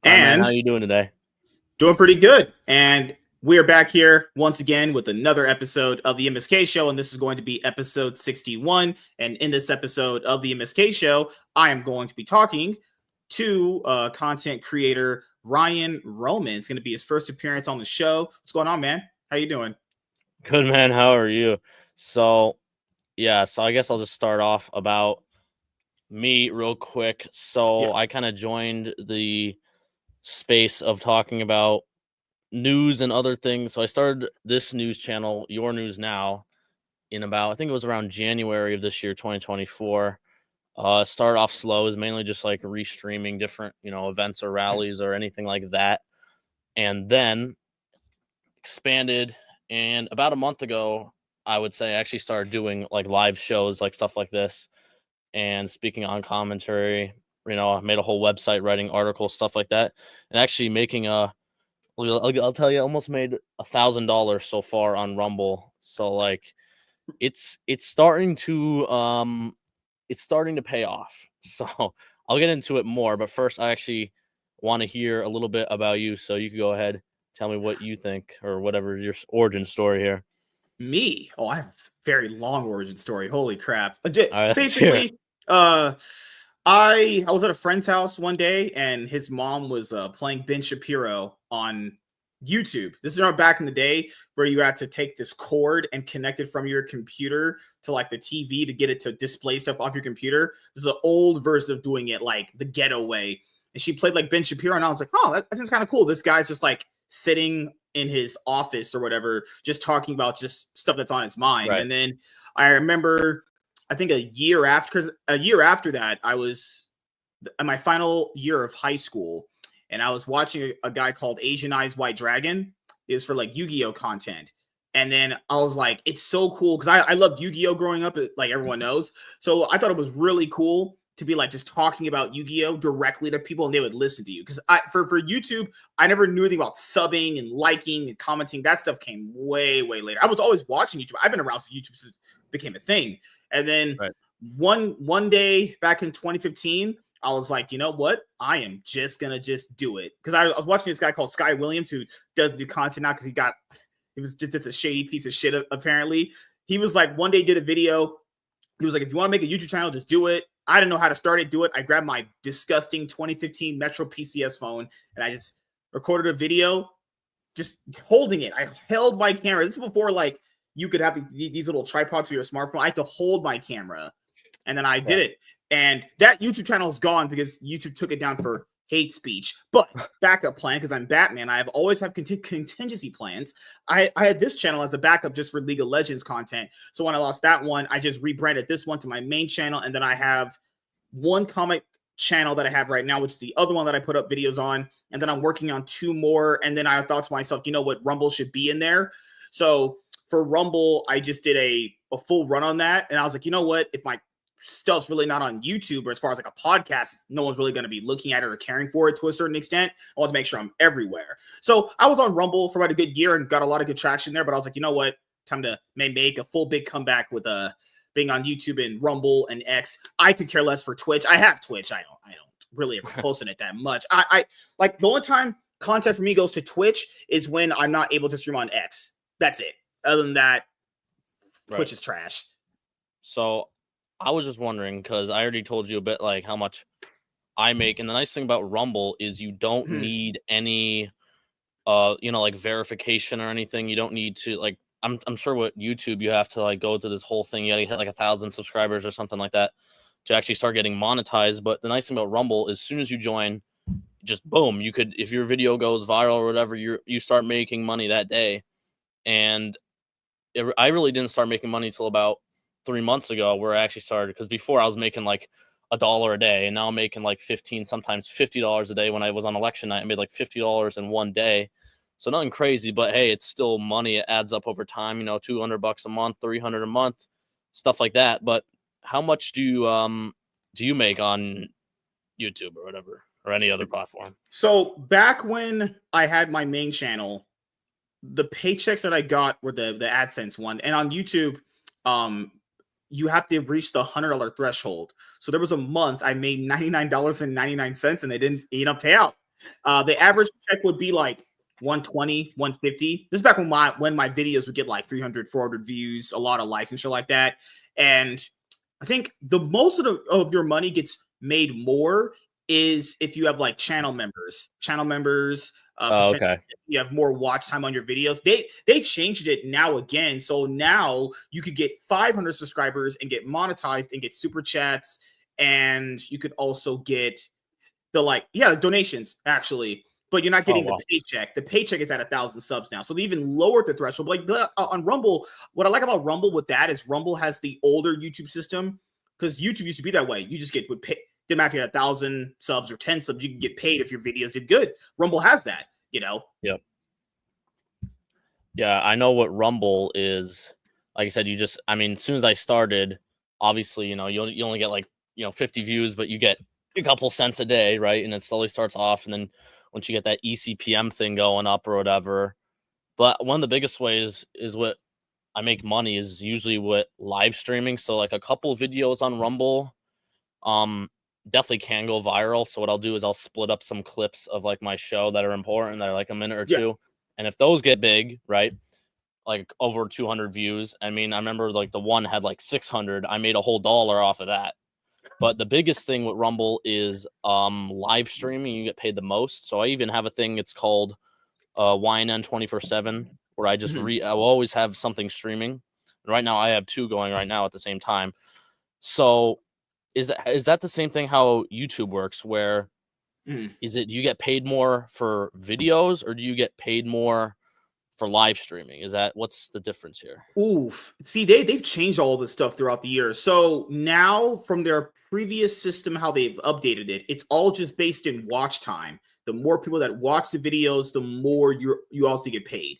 Hi, man. How And you doing today? doing pretty good. And we are back here once again with another episode of the MSK Show. And this is going to be episode 61. And in this episode of the MSK Show, I am going to be talking to content creator Ryan Roman. It's going to be his first appearance on the show. What's going on, man? How you doing? Good, man. How are you? So, so I guess I'll just start off about me real quick. Yeah. So, I kind of joined the space of talking about news and other things. So, I started this news channel, Your News Now, in about, I think it was around January of this year, 2024. Started off slow, is mainly just like restreaming different, events or rallies or anything like that. And then expanded, and about a month ago, I would say I actually started doing like live shows, like stuff like this, and speaking on commentary. I made a whole website, writing articles, stuff like that, and actually making I'll tell you, I almost made $1,000 so far on Rumble. So like, it's starting to pay off. So I'll get into it more, but first I actually want to hear a little bit about you. So you can go ahead, tell me what you think or whatever your origin story here. Me? Oh, I have a very long origin story. Holy crap. All right, let's hear it. Basically, uh, I was at a friend's house one day, and his mom was playing Ben Shapiro on YouTube. This is back in the day where you had to take this cord and connect it from your computer to like the TV to get it to display stuff off your computer. This is an old version of doing it like the ghetto way. And she played like Ben Shapiro, and I was like, oh, that seems kind of cool. This guy's just like sitting in his office or whatever, just talking about just stuff that's on his mind. Right. And then I remember, I think a year after that, I was in my final year of high school, and I was watching a guy called Asian Eyes White Dragon. Is for like Yu-Gi-Oh content. And then I was like, it's so cool because I loved Yu-Gi-Oh growing up, like everyone knows. So I thought it was really cool to be like just talking about Yu-Gi-Oh directly to people, and they would listen to you. Because for YouTube, I never knew anything about subbing and liking and commenting. That stuff came way later. I was always watching YouTube. I've been around since YouTube became a thing. And then Right. one day back in 2015, I was like, you know what? I am just gonna just do it. Because I was watching this guy called Sky Williams who does do content now because he was just a shady piece of shit, apparently. He was like, one day did a video. He was like, if you want to make a YouTube channel, just do it. I didn't know how to start it, do it. I grabbed my disgusting 2015 Metro PCS phone and I just recorded a video just holding it. I held my camera. This is before like you could have these little tripods for your smartphone. I had to hold my camera, and then I did it. And that YouTube channel is gone because YouTube took it down for hate speech. But backup plan, because I'm Batman, I have always have contingency plans. I had this channel as a backup just for League of Legends content. So when I lost that one, I just rebranded this one to my main channel, and then I have one comic channel that I have right now, which is the other one that I put up videos on, and then I'm working on two more. And then I thought to myself, you know what, Rumble should be in there. So for Rumble, I just did a full run on that, and I was like, you know what, if my stuff's really not on YouTube, or as far as like a podcast, no one's really going to be looking at it or caring for it to a certain extent. I want to make sure I'm everywhere. So I was on Rumble for about a good year and got a lot of good traction there, but I was like, you know what, time to make a full big comeback with being on YouTube and Rumble and X. I could care less for Twitch. I have Twitch. I don't really ever post it that much. I like the only time content for me goes to Twitch is when I'm not able to stream on X. That's it. Other than that, Twitch is trash. So I was just wondering, because I already told you a bit like how much I make, and the nice thing about Rumble is you don't need any like verification or anything. You don't need to like, I'm sure with YouTube you have to like go through this whole thing. You gotta hit like 1,000 subscribers or something like that to actually start getting monetized. But the nice thing about Rumble is as soon as you join, just boom, you could, if your video goes viral or whatever, you start making money that day. And I really didn't start making money till about 3 months ago, where I actually started, because before I was making like $1 a day, and now I'm making like 15, sometimes $50 a day. When I was on election night, I made like $50 in one day. So nothing crazy, but hey, it's still money. It adds up over time, $200 a month, $300 a month, stuff like that. But how much do you make on YouTube or whatever, or any other platform? So back when I had my main channel, the paychecks that I got were the AdSense one, and on YouTube, you have to reach the $100 threshold. So there was a month I made $99.99, and they didn't pay out. The average check would be like 120, 150. This is back when my videos would get like 300, 400 views, a lot of likes and shit like that. And I think the most of your money gets made more is if you have like channel members, Oh, potentially okay. you have more watch time on your videos. They changed it now again. So now you could get 500 subscribers and get monetized and get super chats. And you could also get donations actually, but you're not Oh, getting the wow. paycheck. The paycheck is at 1,000 subs now, so they even lowered the threshold. On Rumble, what I like about Rumble with that is Rumble has the older YouTube system because YouTube used to be that way. You just get would pay. Didn't matter if you had 1,000 subs or 10 subs, you can get paid if your videos did good. Rumble has that, you know. Yep. Yeah, I know what Rumble is. Like I said, as soon as I started, obviously, you only get like, 50 views, but you get a couple cents a day, right? And it slowly starts off. And then once you get that ECPM thing going up or whatever. But one of the biggest ways is what I make money is usually with live streaming. So like a couple videos on Rumble, definitely can go viral. So what I'll do is I'll split up some clips of like my show that are important, that are like a minute or Yeah. two. And if those get big, right, like over 200 views, I remember like the one had like 600. I made a whole dollar off of that. But the biggest thing with Rumble is live streaming. You get paid the most. So I even have a thing. It's called YNN 24/7, where I will always have something streaming. And right now I have two going right now at the same time. So is that the same thing how YouTube works? Where is it? Do you get paid more for videos, or do you get paid more for live streaming? What's the difference here? Oof. See, they've changed all this stuff throughout the years. So now from their previous system, how they've updated it, it's all just based in watch time. The more people that watch the videos, the more you also get paid.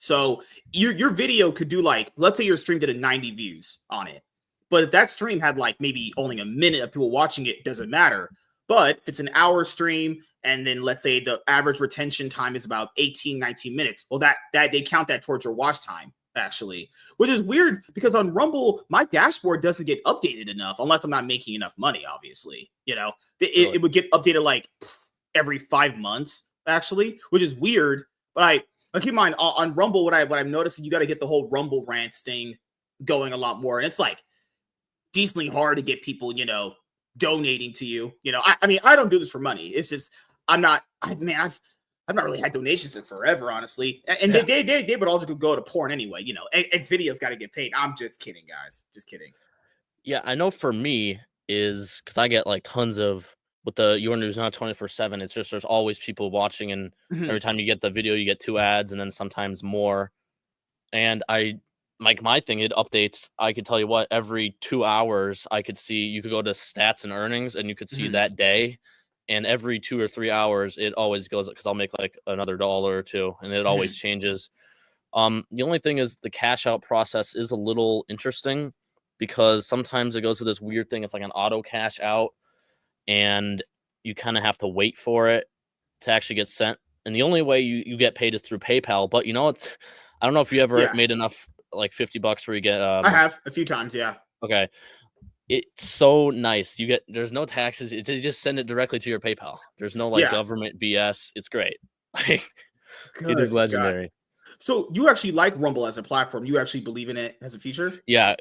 So your video could do like, let's say your stream did a 90 views on it. But if that stream had like maybe only a minute of people watching it, doesn't matter. But if it's an hour stream and then let's say the average retention time is about 18, 19 minutes, well, that they count that towards your watch time, actually, which is weird because on Rumble, my dashboard doesn't get updated enough unless I'm not making enough money, obviously. It would get updated like every 5 months, actually, which is weird. But I keep in mind on Rumble, what I'm noticing, you got to get the whole Rumble rants thing going a lot more. And it's like decently hard to get people, donating to you. I don't do this for money. It's just I've not really had donations in forever, honestly. And they would also go to porn anyway. X videos got to get paid. I'm just kidding, guys. Just kidding. Yeah, I know for me is because I get like tons of with the Your News Now 24/7. It's just there's always people watching, and every time you get the video, you get 2 ads, and then sometimes more. And my thing, it updates. I could tell you what, every 2 hours, I could see, you could go to stats and earnings, and you could see that day. And every 2 or 3 hours, it always goes, because I'll make like another dollar or two, and it always changes. The only thing is the cash out process is a little interesting because sometimes it goes to this weird thing. It's like an auto cash out, and you kind of have to wait for it to actually get sent. And the only way you get paid is through PayPal. But I don't know if you ever made enough like $50 where you get. I have a few times, yeah. Okay, it's so nice. There's no taxes. You just send it directly to your PayPal. There's no government BS. It's great. Like it is legendary. God. So you actually like Rumble as a platform? You actually believe in it as a future? Yeah,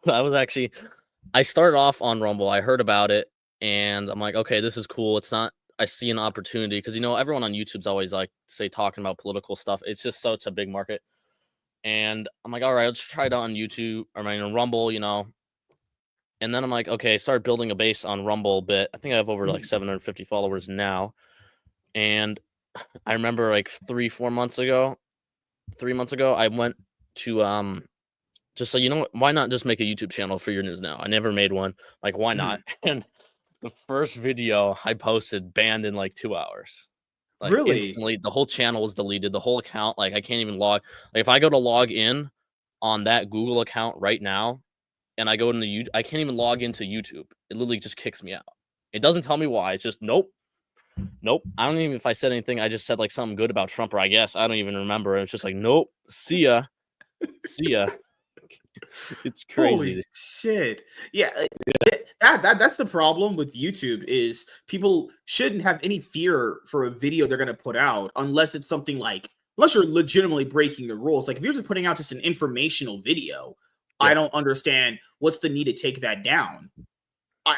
I started off on Rumble. I heard about it, and I'm like, okay, this is cool. It's not. I see an opportunity because everyone on YouTube's always like talking about political stuff. It's just such a big market, and I'm like, all right, let's try it out on YouTube on Rumble, And then I'm like, okay, start building a base on Rumble a bit. I think I have over like 750 followers now, and I remember like 3 months ago, I went to just so why not just make a YouTube channel for Your News Now? I never made one. Like, why not? And the first video I posted banned in like 2 hours. Like Really? instantly, the whole channel was deleted. The whole account, like I can't even log. Like if I go to log in on that Google account right now, and I go into YouTube, I can't even log into YouTube. It literally just kicks me out. It doesn't tell me why. It's just nope. I don't even if I said anything. I just said like something good about Trump, or I guess I don't even remember. It's just like nope. See ya. It's Holy crazy. shit. Yeah, that's the problem with YouTube is people shouldn't have any fear for a video they're gonna put out unless it's something like unless you're legitimately breaking the rules. Like if you're just putting out just an informational video, I Yep. don't understand what's the need to take that down. I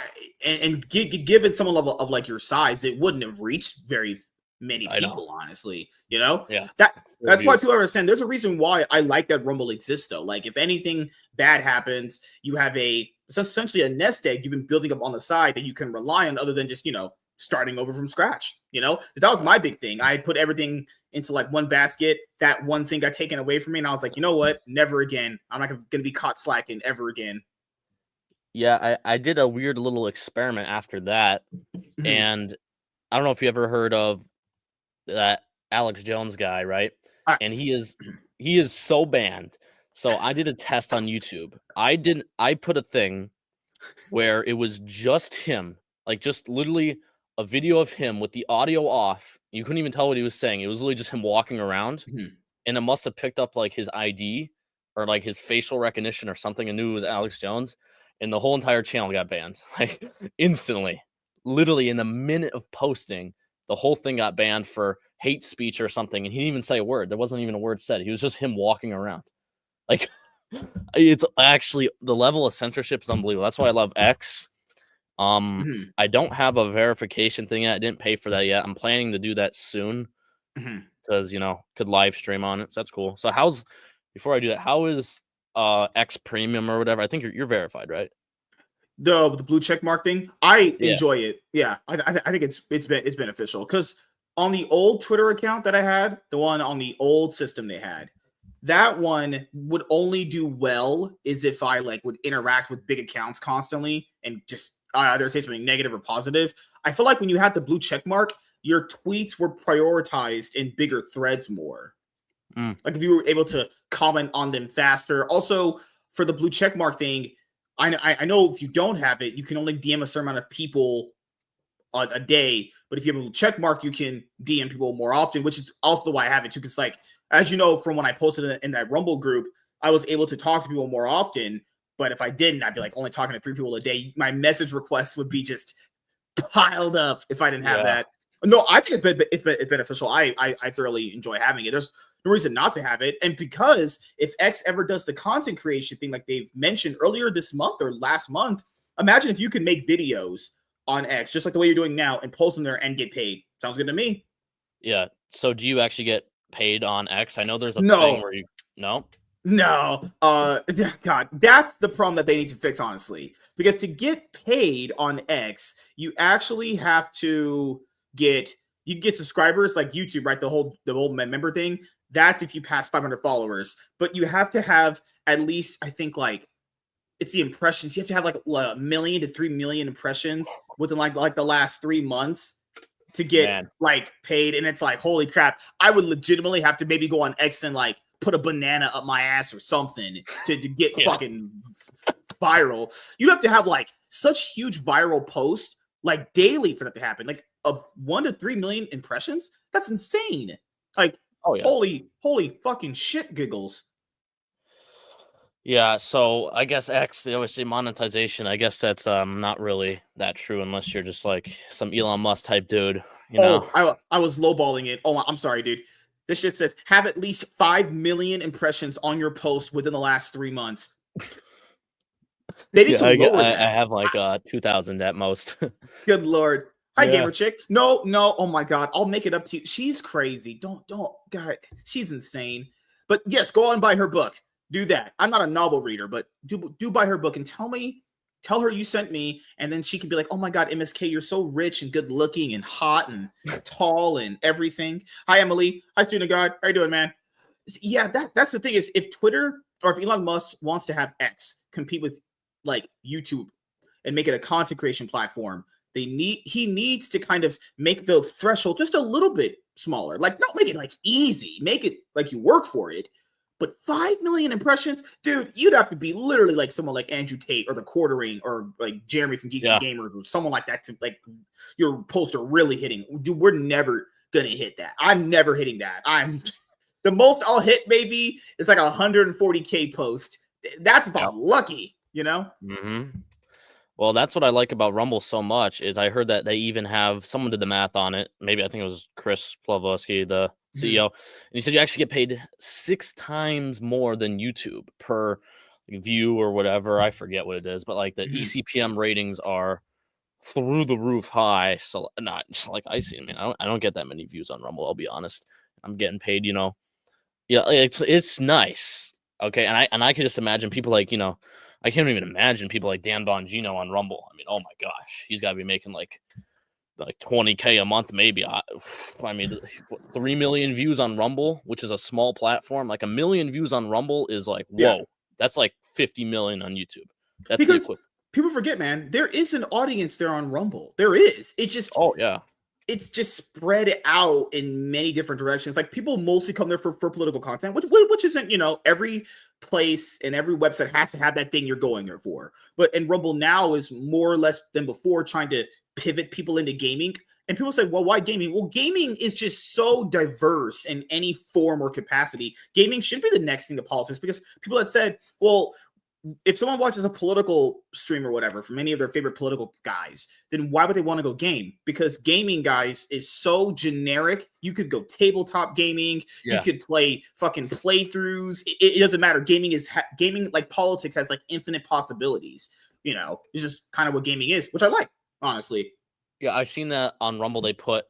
given some level of like your size, it wouldn't have reached very many I know. people, honestly. You know Yeah. that Poor that's why views. people understand. There's a reason why I like that Rumble exists, though. Like if anything bad happens, you have essentially a nest egg you've been building up on the side that you can rely on, other than just starting over from scratch. That was Right. my big thing. I put everything into like one basket. That one thing got taken away from me, and I was like, you know what? Never again. I'm not gonna be caught slacking ever again. Yeah, I did a weird little experiment after that, Mhm. and I don't know if you ever heard of that Alex Jones guy, right? All right. And he is so banned. So I did a test on YouTube. I put a thing where it was just him, like just literally a video of him with the audio off. You couldn't even tell what he was saying. It was literally just him walking around, Mhm. and it must have picked up like his ID or like his facial recognition or something and knew it was Alex Jones, and the whole entire channel got banned like instantly. Literally in a minute of posting, the whole thing got banned for hate speech or something, and he didn't even say a word. There wasn't even a word said. He was just him walking around. Like it's actually the level of censorship is unbelievable. That's why I love X. Mhm. I don't have a verification thing yet. I didn't pay for that yet. I'm planning to do that soon Mhm. because could live stream on it. So that's cool. So before I do that, how is X Premium or whatever? I think you're verified, right? The blue check mark thing, I Yeah. enjoy it. Yeah, I think it's beneficial because on the old Twitter account that I had, the one on the old system they had, that one would only do well is if I like would interact with big accounts constantly and just either say something negative or positive. I feel like when you had the blue check mark, your tweets were prioritized in bigger threads more. Mm, Like if you were able to comment on them faster. Also, for the blue check mark thing, I know if you don't have it, you can only DM a certain amount of people a day. But if you have a blue check mark, you can DM people more often, which is also why I have it too. Because like as you know from when I posted in that Rumble group, I was able to talk to people more often. But if I didn't, I'd be like only talking to 3 people a day. My message requests would be just piled up if I didn't have yeah. that. No, I think it's beneficial. I thoroughly enjoy having it. There's no reason not to have it. And because if X ever does the content creation thing like they've mentioned earlier this month or last month, imagine if you could make videos on X just like the way you're doing now and post them there and get paid. Sounds good to me. Yeah. So do you actually get paid on X? I know there's a thing No, where no. no, God, that's the problem that they need to fix, honestly. Because to get paid on X, you actually have to get subscribers like YouTube, right? The whole member thing. That's if you pass 500 followers, but you have to have at least I think like it's the impressions. You have to have like a million to 3 million impressions within like the last 3 months to get Man. like paid, and it's like holy crap, I would legitimately have to maybe go on X and like put a banana up my ass or something to get Yeah. fucking viral. You have to have like such huge viral posts like daily for that to happen, like a 1 to 3 million impressions. That's insane. Like Oh yeah. holy fucking shit giggles. Yeah, so I guess X, they always say monetization. I guess that's not really that true unless you're just like some Elon Musk type dude, you know. Oh, I was lowballing it. Oh, I'm sorry, dude. This shit says have at least 5 million impressions on your post within the last 3 months. They need Yeah, to lower I that. have like 2,000 at most. Good lord. Hi, Yeah. gamer chick. No, no. Oh my god. I'll make it up to you. She's crazy. Don't. God, she's insane. But yes, go and buy her book. Do that. I'm not a novel reader, but do buy her book and tell her you sent me, and then she can be like, oh my god, MSK, you're so rich and good looking and hot and tall and everything. Hi, Emily. Hi, student of God. How you doing, man? Yeah, that's the thing is if Twitter or if Elon Musk wants to have X compete with like YouTube and make it a content creation platform, he needs to kind of make the threshold just a little bit smaller. Like not make it like easy, make it like you work for it. But 5 million impressions, dude, you'd have to be literally like someone like Andrew Tate or the Quartering or like Jeremy from Geeks and Yeah. Gamers or someone like that to like your poster really hitting. Dude, we're never gonna hit that. I'm never hitting that. I'm the most I'll hit maybe is like a 140K post That's about lucky, you know? Mm-hmm. Well, that's what I like about Rumble so much is I heard that they even have someone did the math on it. Maybe I think it was Chris Plavlowski, the CEO, and he said you actually get paid 6 times more than YouTube per view or whatever. I forget what it is, but like the ECPM ratings are through the roof high. So not like I see. I mean, I don't get that many views on Rumble. I'll be honest. I'm getting paid, yeah, it's nice. Okay, and I can just imagine people like, I can't even imagine people like Dan Bongino on Rumble. I mean, oh my gosh, he's got to be making like 20K a month, maybe. I mean, 3 million views on Rumble, which is a small platform. Like 1 million views on Rumble is like, whoa, that's like 50 million on YouTube. That's the equivalent. People forget, man, there is an audience there on Rumble. There is. It just, oh yeah, it's just spread out in many different directions. Like people mostly come there for political content, which isn't, every place and every website has to have that thing you're going there for. But and Rumble now is more or less than before trying to pivot people into gaming. And people say, well, why gaming? Well, gaming is just so diverse in any form or capacity. Gaming should be the next thing to politics because people had said, well, if someone watches a political stream or whatever from any of their favorite political guys, then why would they want to go game? Because gaming, guys, is so generic. You could go tabletop gaming. Yeah. You could play fucking playthroughs. It doesn't matter. Gaming is gaming. Like politics has like infinite possibilities. It's just kind of what gaming is, which I like, honestly. Yeah, I've seen that on Rumble. They put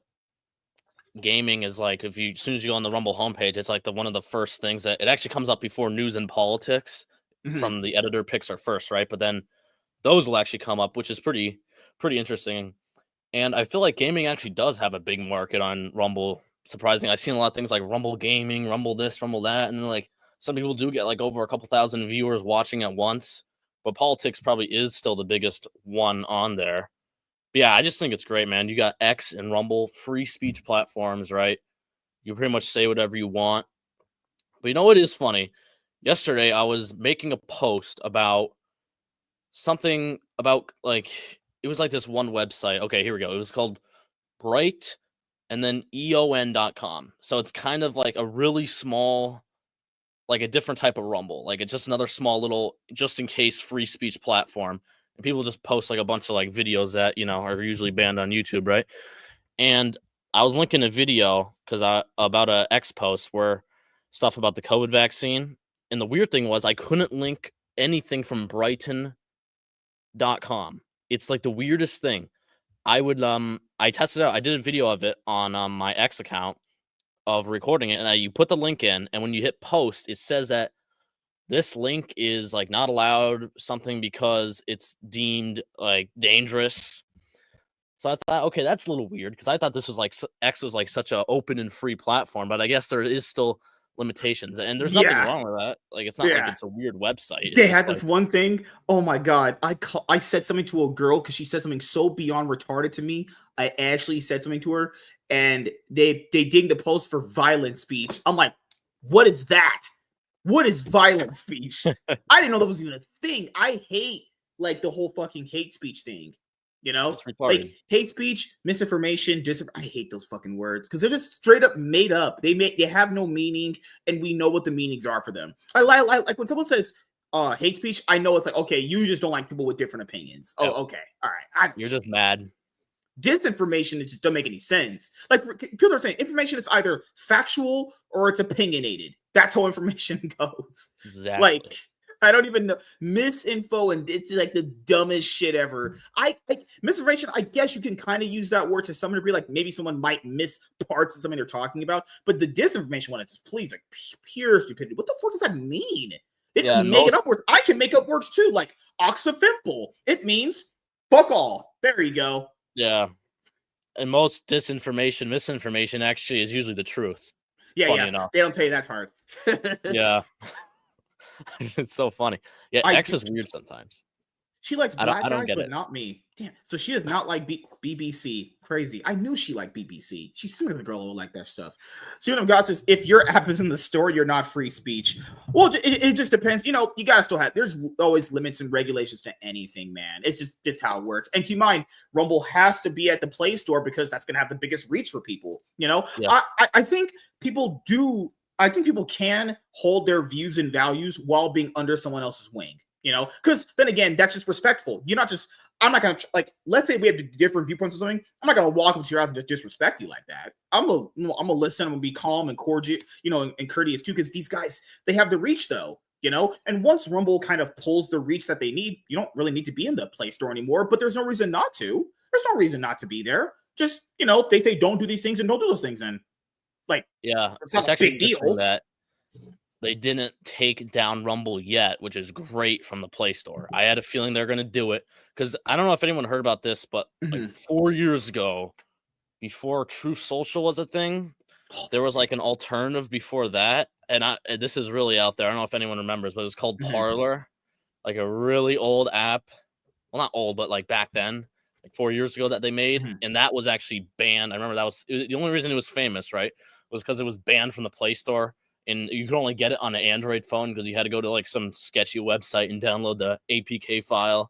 gaming is like as soon as you go on the Rumble homepage, it's like one of the first things that it actually comes up before news and politics. From the editor picks are first, right? But then those will actually come up, which is pretty interesting. And I feel like gaming actually does have a big market on Rumble. Surprising, I've seen a lot of things like Rumble Gaming, Rumble this, Rumble that, and then like some people do get like over a couple thousand viewers watching at once. But politics probably is still the biggest one on there. But yeah, I just think it's great, man. You got X and Rumble, free speech platforms, right? You pretty much say whatever you want. But you know what is funny? Yesterday, I was making a post about something about like it was like this one website. Okay, here we go. It was called Bright and then eon.com. So it's kind of like a really small, like a different type of Rumble. Like it's just another small little just in case free speech platform. And people just post like a bunch of like videos that, are usually banned on YouTube, right? And I was linking a video about a X post where stuff about the COVID vaccine. And the weird thing was I couldn't link anything from Brighton.com. It's like the weirdest thing. I tested out. I did a video of it on my X account of recording it. And you put the link in. And when you hit post, it says that this link is like not allowed something because it's deemed like dangerous. So I thought, okay, that's a little weird because I thought this was like X was like such an open and free platform. But I guess there is still limitations, and there's nothing wrong with that. Like it's not like it's a weird website. They had this one thing. Oh my god, I said something to a girl because she said something so beyond retarded to me. I actually said something to her, and they dinged the post for violent speech. I'm like, what is that? What is violent speech? I didn't know that was even a thing. I hate like the whole fucking hate speech thing. Like hate speech, misinformation, I hate those fucking words because they're just straight up made up. They have no meaning, and we know what the meanings are for them. I like when someone says hate speech. I know it's like, okay, you just don't like people with different opinions. Oh, okay, all right. You're just mad. Disinformation, it just don't make any sense. Like people are saying, information is either factual or it's opinionated. That's how information goes. Exactly. Like. I don't even know. Misinfo, and it's like the dumbest shit ever. Misinformation, I guess you can kind of use that word to some degree. Like maybe someone might miss parts of something they're talking about. But the disinformation one, it's just please, like pure stupidity. What the fuck does that mean? It's just making up words. I can make up words too, like oxyfimple. It means fuck all. There you go. Yeah. And most misinformation actually is usually the truth. Yeah. Enough. They don't tell you that part. Yeah. It's so funny. Yeah, X is weird sometimes. She likes black guys, but not me. Damn. So she does not like BBC. Crazy. I knew she liked BBC. She's similar to the girl who like that stuff. Student of God says, if your app is in the store, you're not free speech. Well, it just depends. You gotta still have. There's always limits and regulations to anything, man. It's just how it works. And keep in mind, Rumble has to be at the Play Store because that's gonna have the biggest reach for people. Yeah. I think people do I think people can hold their views and values while being under someone else's wing, you know, because then again, that's just respectful. You're not just, I'm not going to, like, let's say we have different viewpoints or something. I'm not going to walk up to your house and just disrespect you like that. I'm going to listen. I'm going to be calm and cordial, you know, and courteous too, because these guys, they have the reach though, you know, and once Rumble kind of pulls the reach that they need, you don't really need to be in the Play Store anymore, but there's no reason not to. There's no reason not to be there. Just, you know, they say don't do these things and don't do those things. And like, Yeah, it's not a actually big interesting deal. that they didn't take down Rumble yet, which is great from the Play Store. I had a feeling they're going to do it because I don't know if anyone heard about this, but like 4 years ago, before Truth Social was a thing, there was like an alternative before that. And this is really out there. I don't know if anyone remembers, but it was called Parler, like a really old app. Well, not old, but like back then, like 4 years ago that they made. And that was actually banned. I remember the only reason it was famous, right, was because it was banned from the Play Store. And you could only get it on an Android phone because you had to go to like some sketchy website and download the APK file,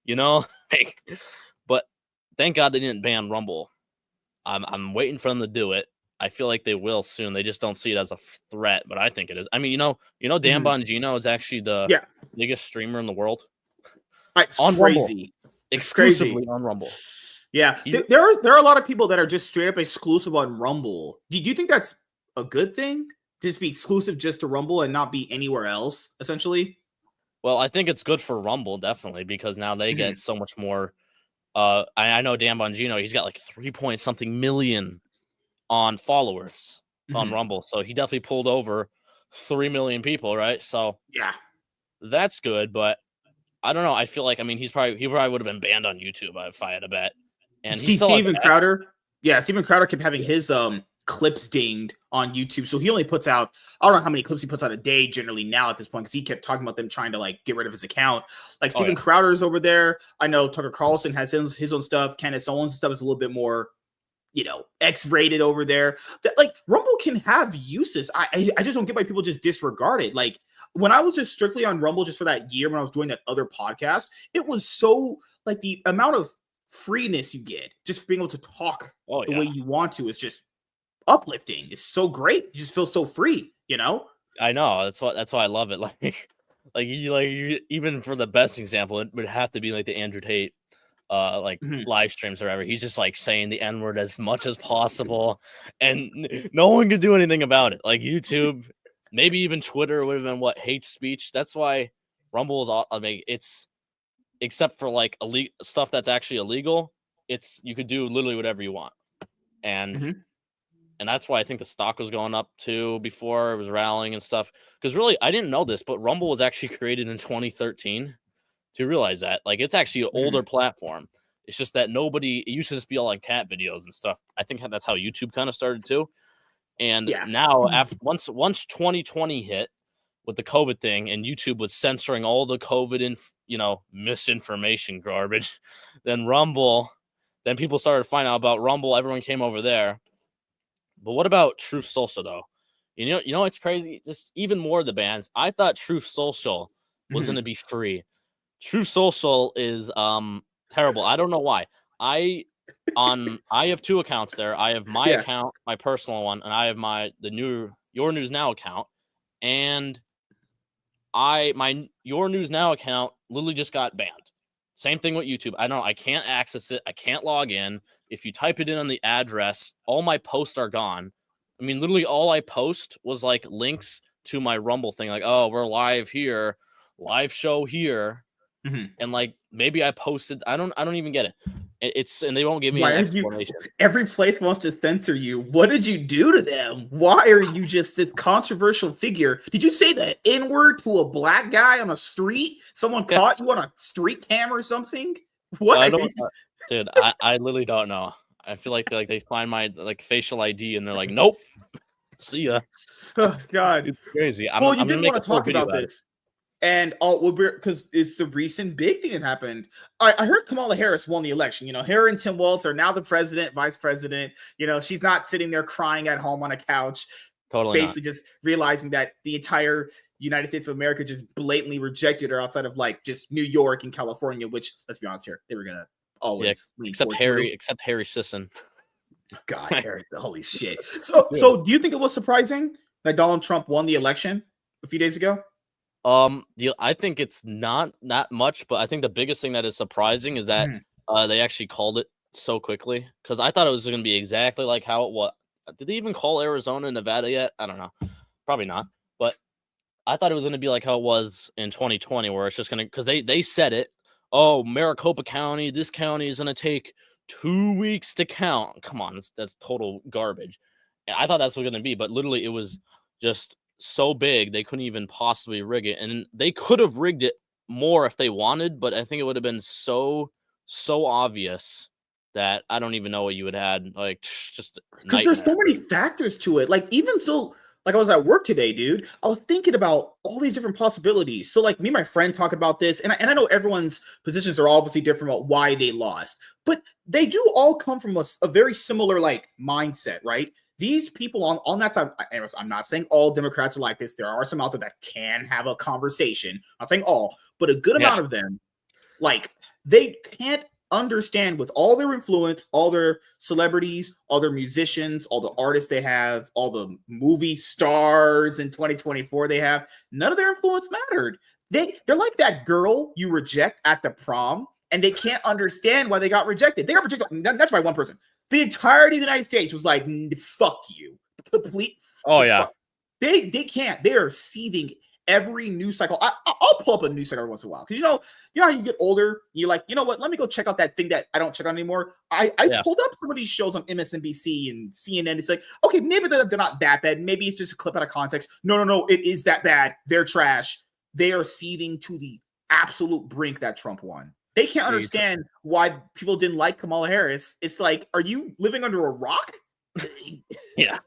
you know? But thank God they didn't ban Rumble. I'm waiting for them to do it. I feel like they will soon. They just don't see it as a threat, but I think it is. I mean, Dan Bongino is actually the biggest streamer in the world. It's on crazy. Rumble. Exclusively on Rumble. Yeah, there are a lot of people that are just straight up exclusive on Rumble. Do you think that's a good thing? Just be exclusive just to Rumble and not be anywhere else, essentially? Well, I think it's good for Rumble, definitely, because now they get so much more. I know Dan Bongino, he's got like 3-point-something million on followers on Rumble. So he definitely pulled over 3 million people, right? So yeah, that's good. But I don't know. I feel like, I mean, he probably would have been banned on YouTube if I had to bet. And Steven Crowder. Yeah, Steven Crowder kept having his clips dinged on YouTube. So he only puts out, I don't know how many clips he puts out a day generally now at this point, because he kept talking about them trying to like get rid of his account. Like Steven Crowder's over there. I know Tucker Carlson has his own stuff. Candace Owens' stuff is a little bit more, you know, X-rated over there. Like Rumble can have uses. I just don't get why people just disregard it. Like when I was just strictly on Rumble just for that year when I was doing that other podcast, it was so like the amount of freeness you get just for being able to talk the way you want to is just uplifting. It's so great. You just feel so free, you know? I know. That's why I love it. Like you, even for the best example, it would have to be like the Andrew Tate live streams or whatever. He's just like saying the N-word as much as possible, and no one could do anything about it. Like YouTube, maybe even Twitter would have been hate speech. That's why Rumble is all, I mean, it's, except for like stuff that's actually illegal, you could do literally whatever you want. And and that's why I think the stock was going up too before it was rallying and stuff. Because really, I didn't know this, but Rumble was actually created in 2013. Do you realize that? Like, it's actually an older platform. It's just that it used to just be all like cat videos and stuff. I think that's how YouTube kind of started too. And now, once 2020 hit with the COVID thing, and YouTube was censoring all the COVID misinformation garbage, then people started finding out about Rumble. Everyone came over there. But what about Truth Social though? You know it's crazy. Just even more of the bans. I thought Truth Social was going to be free. Truth Social is terrible. I don't know why. I have 2 accounts there. I have my account, my personal one, and I have Your News Now account. And my Your News Now account literally just got banned. Same thing with YouTube. I can't access it. I can't log in. If you type it in on the address, all my posts are gone. I mean, literally all I post was like links to my Rumble thing. Like, oh, we're live here, live show here. And like, maybe I posted, I don't even get it. And they won't give me an explanation. Every place wants to censor you. What did you do to them? Why are you just this controversial figure? Did you say the N-word to a black guy on a street? Someone caught you on a street cam or something? What? Dude, I literally don't know. I feel like they find my like facial ID and they're like, nope. See ya. Oh God. It's crazy. You didn't want to talk about this. And because it's the recent big thing that happened. I heard Kamala Harris won the election. You know, her and Tim Walz are now the president, vice president. You know, she's not sitting there crying at home on a couch. Totally basically just realizing that the entire United States of America just blatantly rejected her outside of like just New York and California, which, let's be honest here, they were going to always except Harry Sisson. God, Harry, holy shit. So do you think it was surprising that Donald Trump won the election a few days ago? I think it's not much, but I think the biggest thing that is surprising is that they actually called it so quickly, because I thought it was going to be exactly like how it was. Did they even call Arizona and Nevada yet? I don't know. Probably not. But I thought it was going to be like how it was in 2020, where it's just going to, because they said it. Oh, Maricopa County, this county is going to take 2 weeks to count. Come on, that's total garbage. And I thought that's what it was going to be, but literally it was just so big they couldn't even possibly rig it, and they could have rigged it more if they wanted, but I think it would have been so obvious that I don't even know what you would add. Like, just because there's so many factors to it. Like, even still, like, I was at work today, dude. I was thinking about all these different possibilities. So, like, me and my friend talk about this, and I know everyone's positions are obviously different about why they lost, but they do all come from a very similar, like, mindset, right? These people on that side, I'm not saying all Democrats are like this. There are some out there that can have a conversation. I'm not saying all, but a good amount of them, like, they can't understand, with all their influence, all their celebrities, all their musicians, all the artists they have, all the movie stars in 2024 they have, none of their influence mattered. They're like that girl you reject at the prom, and they can't understand why they got rejected. They got rejected. That's by one person. The entirety of the United States was like, fuck you. Complete. Oh, yeah. Fuck. They can't. They are seething every news cycle. I'll pull up a news cycle every once in a while, because you know how you get older, you're like, you know what, let me go check out that thing that I don't check out anymore. I pulled up some of these shows on MSNBC and CNN. It's like, okay, maybe they're not that bad. Maybe it's just a clip out of context. No, it is that bad. They're trash. They are seething to the absolute brink that Trump won. They can't understand why people didn't like Kamala Harris. It's like, are you living under a rock? Yeah.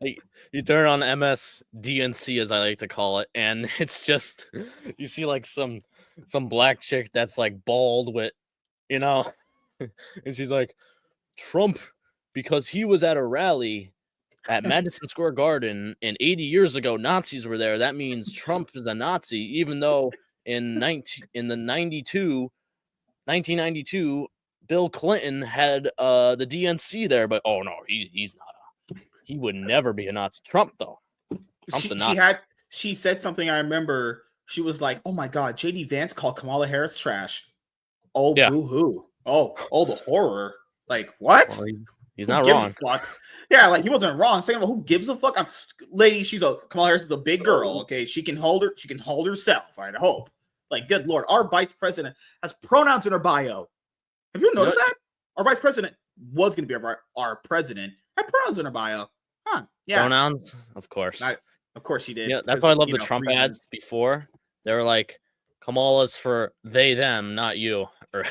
Like, you turn on MSDNC, as I like to call it, and it's just, you see like some black chick that's like bald with, and she's like, Trump, because he was at a rally at Madison Square Garden and 80 years ago Nazis were there, that means Trump is a Nazi, even though in 1992 Bill Clinton had the DNC there, but oh no, he's not. He would never be a Nazi. Trump, though. She said something. I remember. She was like, "Oh my God, JD Vance called Kamala Harris trash." Oh, yeah. Boo-hoo. Oh, the horror. Like, what? Well, he's not wrong. Yeah, like, he wasn't wrong. Saying, well, who gives a fuck? Lady, Kamala Harris is a big girl. Okay, she can hold herself. I hope. Like, good Lord, our vice president has pronouns in her bio. Have you noticed that? Our vice president was going to be our president. Had pronouns in her bio. Huh. Yeah. Pronouns? Of course. Of course she did. Yeah, that's why I love the Trump ads before. They were like, Kamala's for they, them, not you. Or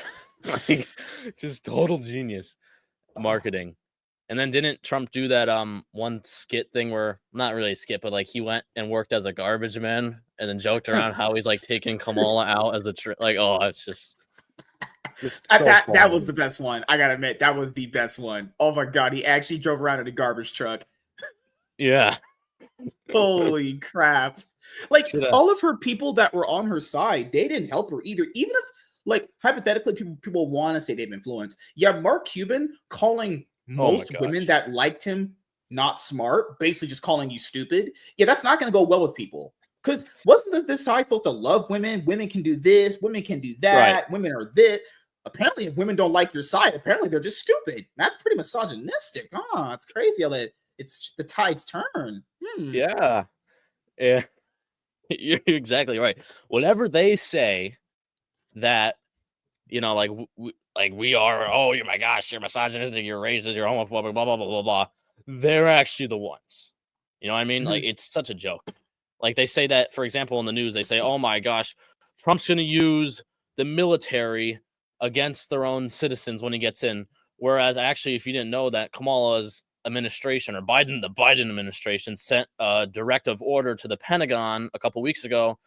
like, just total genius marketing. And then didn't Trump do that one skit thing where, not really a skit, but like he went and worked as a garbage man and then joked around how he's like taking Kamala out as a like, oh, it's just so that was the best one. I gotta admit, that was the best one. Oh my God, he actually drove around in a garbage truck. Yeah. Holy crap. Like, all of her people that were on her side, they didn't help her either. Even if, like, hypothetically, people want to say they've influenced. Yeah, Mark Cuban calling most women that liked him not smart, basically just calling you stupid. Yeah, that's not going to go well with people. Because wasn't this side supposed to love women? Women can do this. Women can do that. Right. Women are this. Apparently, if women don't like your side, apparently they're just stupid. That's pretty misogynistic. Oh, it's crazy how it's the tides turn. Yeah. You're exactly right. Whatever they say that, like we are, oh, my gosh, you're misogynistic, you're racist, you're homophobic, blah, blah, blah, blah, blah. They're actually the ones. You know what I mean? Like, it's such a joke. Like, they say that, for example, in the news, they say, oh my gosh, Trump's going to use the military against their own citizens when he gets in. Whereas, actually, if you didn't know that, Kamala's administration, or the Biden administration, sent a directive order to the Pentagon a couple weeks ago,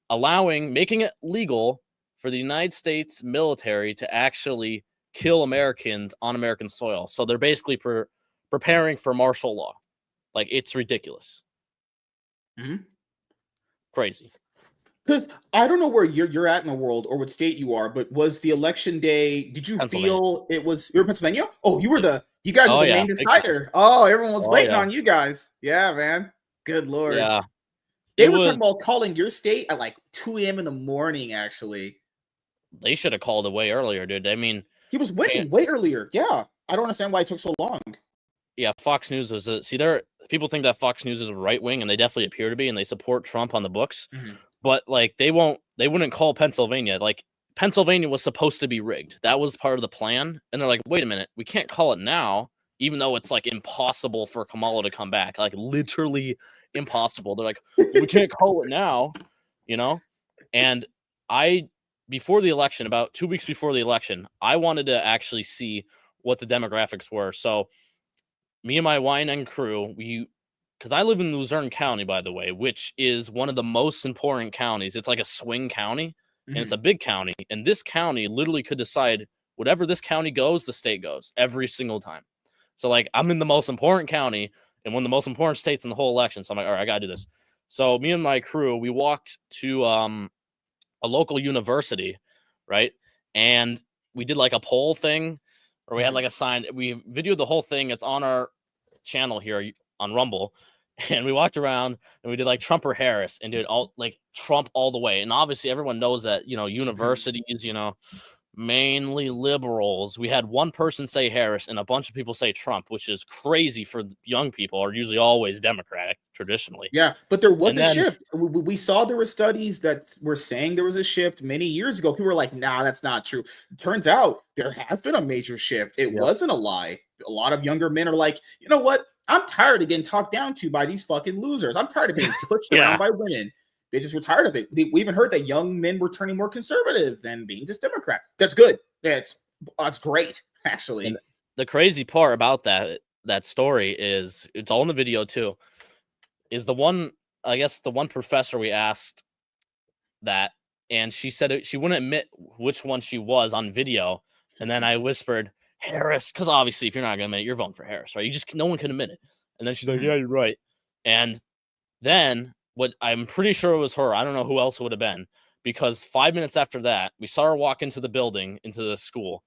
making it legal for the United States military to actually kill Americans on American soil. So they're basically preparing for martial law. Like, it's ridiculous. Crazy. Because I don't know where you're at in the world or what state you are, but was the election day, did you feel it was, you're in Pennsylvania? Oh, you guys were the main decider. Oh, everyone was waiting on you guys. Yeah, man. Good Lord. Yeah, They it were was. talking about calling your state at like 2 a.m. in the morning, actually. They should have called it way earlier, dude. I mean, He was winning way earlier. Yeah. I don't understand why it took so long. yeah, Fox News was people think that Fox News is right wing, and they definitely appear to be, and they support Trump on the books. Mhm. But like they wouldn't call Pennsylvania. Like Pennsylvania was supposed to be rigged. That was part of the plan. And they're like, wait a minute, we can't call it now, even though it's like impossible for Kamala to come back. Like literally impossible. They're like, well, we can't call it now, you know? And before the election, about 2 weeks before the election, I wanted to actually see what the demographics were. So me and my YNN crew, because I live in Luzerne County, by the way, which is one of the most important counties. It's like a swing county, and it's a big county. And this county literally could decide whatever this county goes, the state goes every single time. So, like, I'm in the most important county and one of the most important states in the whole election. So I'm like, all right, I got to do this. So me and my crew, we walked to a local university, right? And we did like a poll thing, or we had like a sign. We videoed the whole thing. It's on our channel here on Rumble. And we walked around and we did like Trump or Harris and did all like Trump all the way. And obviously everyone knows that, universities, mainly liberals. We had one person say Harris and a bunch of people say Trump, which is crazy for young people, are usually always Democratic traditionally. Yeah, but there was And a then, shift. We saw there were studies that were saying there was a shift many years ago. People were like, nah, that's not true. It turns out there has been a major shift. It wasn't a lie. A lot of younger men are like, you know what? I'm tired of getting talked down to by these fucking losers. I'm tired of being pushed around by women. They just were tired of it. We even heard that young men were turning more conservative than being just Democrat. That's good. That's great, actually. and the crazy part about that story is it's all in the video too. Is the one professor we asked that, and she said she wouldn't admit which one she was on video, and then I whispered Harris, because obviously if you're not gonna admit it, you're voting for Harris, right? No one can admit it. And then she's like, yeah, you're right. And then what I'm pretty sure it was her. I don't know who else it would have been, because 5 minutes after that, we saw her walk into the building, into the school,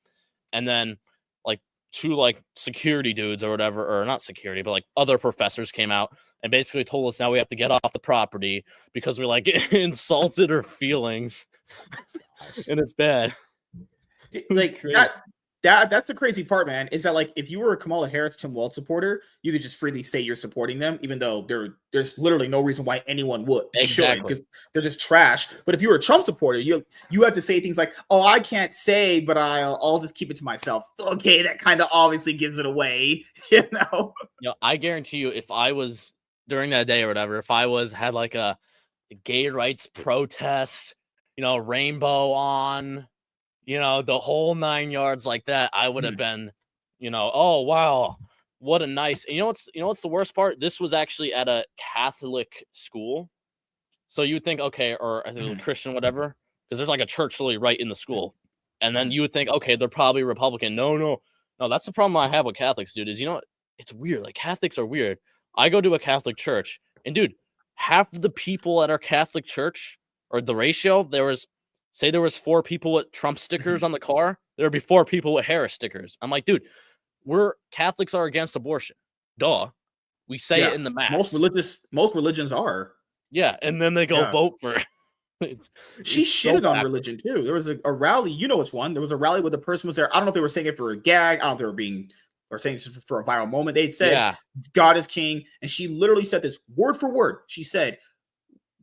and then like two like security dudes or whatever, or not security, but like other professors came out and basically told us now we have to get off the property because we like insulted her feelings. And it's bad. Like that's the crazy part, man, is that like if you were a Kamala Harris, Tim Walz supporter, you could just freely say you're supporting them, even though there's literally no reason why anyone would should, because they're just trash. But if you were a Trump supporter, you have to say things like, "Oh, I can't say, but I'll just keep it to myself." Okay, that kind of obviously gives it away, you know. I guarantee you, if I was during that day or whatever, if I had like a gay rights protest, rainbow on, the whole 9 yards like that, I would have been, oh wow, what a nice. And you know what's the worst part? This was actually at a Catholic school, so you would think, okay, or I think Christian, whatever, because there's like a church literally right in the school, and then you would think, okay, they're probably Republican. No, that's the problem I have with Catholics, dude. Is it's weird. Like Catholics are weird. I go to a Catholic church, and dude, half of the people at our Catholic church, or the ratio, there was 4 people with Trump stickers on the car, there would be 4 people with Harris stickers. I'm like, dude, Catholics are against abortion. Duh. We say it in the mass. Most religions are. Yeah, and then they go vote for it. She shitted on religion too. There was a rally, you know which one. There was a rally where the person was there. I don't know if they were saying it for a gag. I don't know if they were being or saying it for a viral moment. They'd said, God is king. And she literally said this word for word. She said,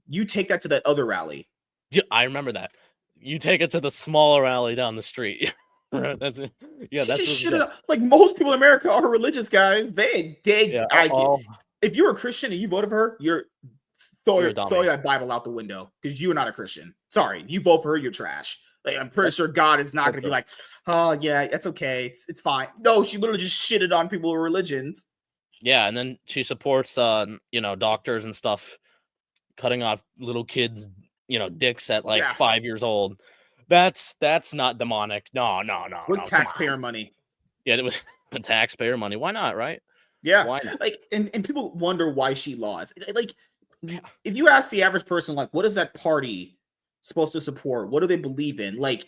you take that to that other rally. Yeah, I remember that. You take it to the smaller rally down the street. That's it. Yeah, she just shit it up. Like most people in America are religious, guys. If you're a Christian and you voted for her, you're throw that Bible out the window because you're not a Christian. Sorry, you vote for her, you're trash. Like I'm pretty sure God is not going to be like, oh yeah, that's okay, it's fine. No, she literally just shitted on people with religions. Yeah, and then she supports, doctors and stuff, cutting off little kids, dicks at like 5 years old. That's not demonic. No. With taxpayer money. Yeah, it was taxpayer money. Why not, right? Yeah. Why not? Like, and people wonder why she lost. Like, if you ask the average person, like, what is that party supposed to support? What do they believe in? Like,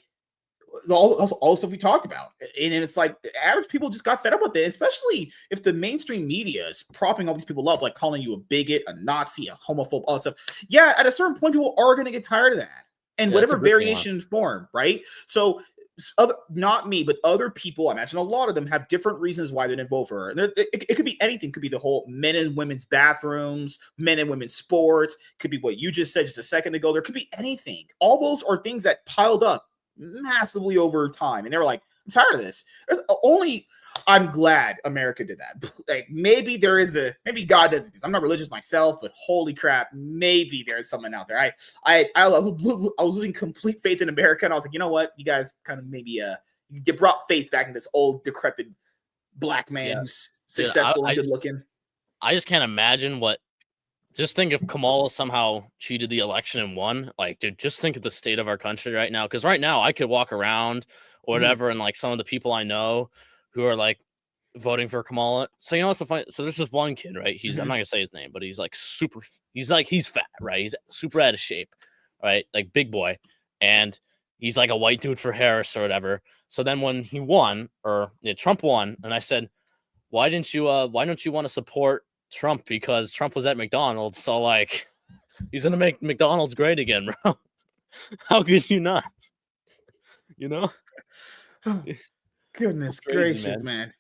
all the stuff we talked about. And it's like the average people just got fed up with it, especially if the mainstream media is propping all these people up, like calling you a bigot, a Nazi, a homophobe, all that stuff. Yeah, at a certain point, people are going to get tired of that. And Yeah, that's a whatever gripping one. variation form, right? So, not me, but other people, I imagine a lot of them have different reasons why they didn't vote for her. And it could be anything. It could be the whole men and women's bathrooms, men and women's sports. It could be what you just said just a second ago. There could be anything. All those are things that piled up massively over time. And they were like, I'm tired of this. I'm glad America did that. Like maybe God does this. I'm not religious myself, but holy crap, maybe there's someone out there. I was losing complete faith in America, and I was like, you know what? You guys kind of maybe you brought faith back in this old decrepit black man who's successful and good looking. I just can't imagine what. Just think if Kamala somehow cheated the election and won. Like, dude, just think of the state of our country right now. Because right now, I could walk around or whatever, and like some of the people I know who are like voting for Kamala. So you know what's the funny? So there's this one kid, right? I'm not gonna say his name, but he's like he's fat, right? He's super out of shape, right? Like big boy, and he's like a white dude for Harris or whatever. So then when he won, Trump won, and I said, why don't you want to support Trump? Because Trump was at McDonald's, so like he's gonna make McDonald's great again, bro. How could you not? You know? Goodness gracious, man.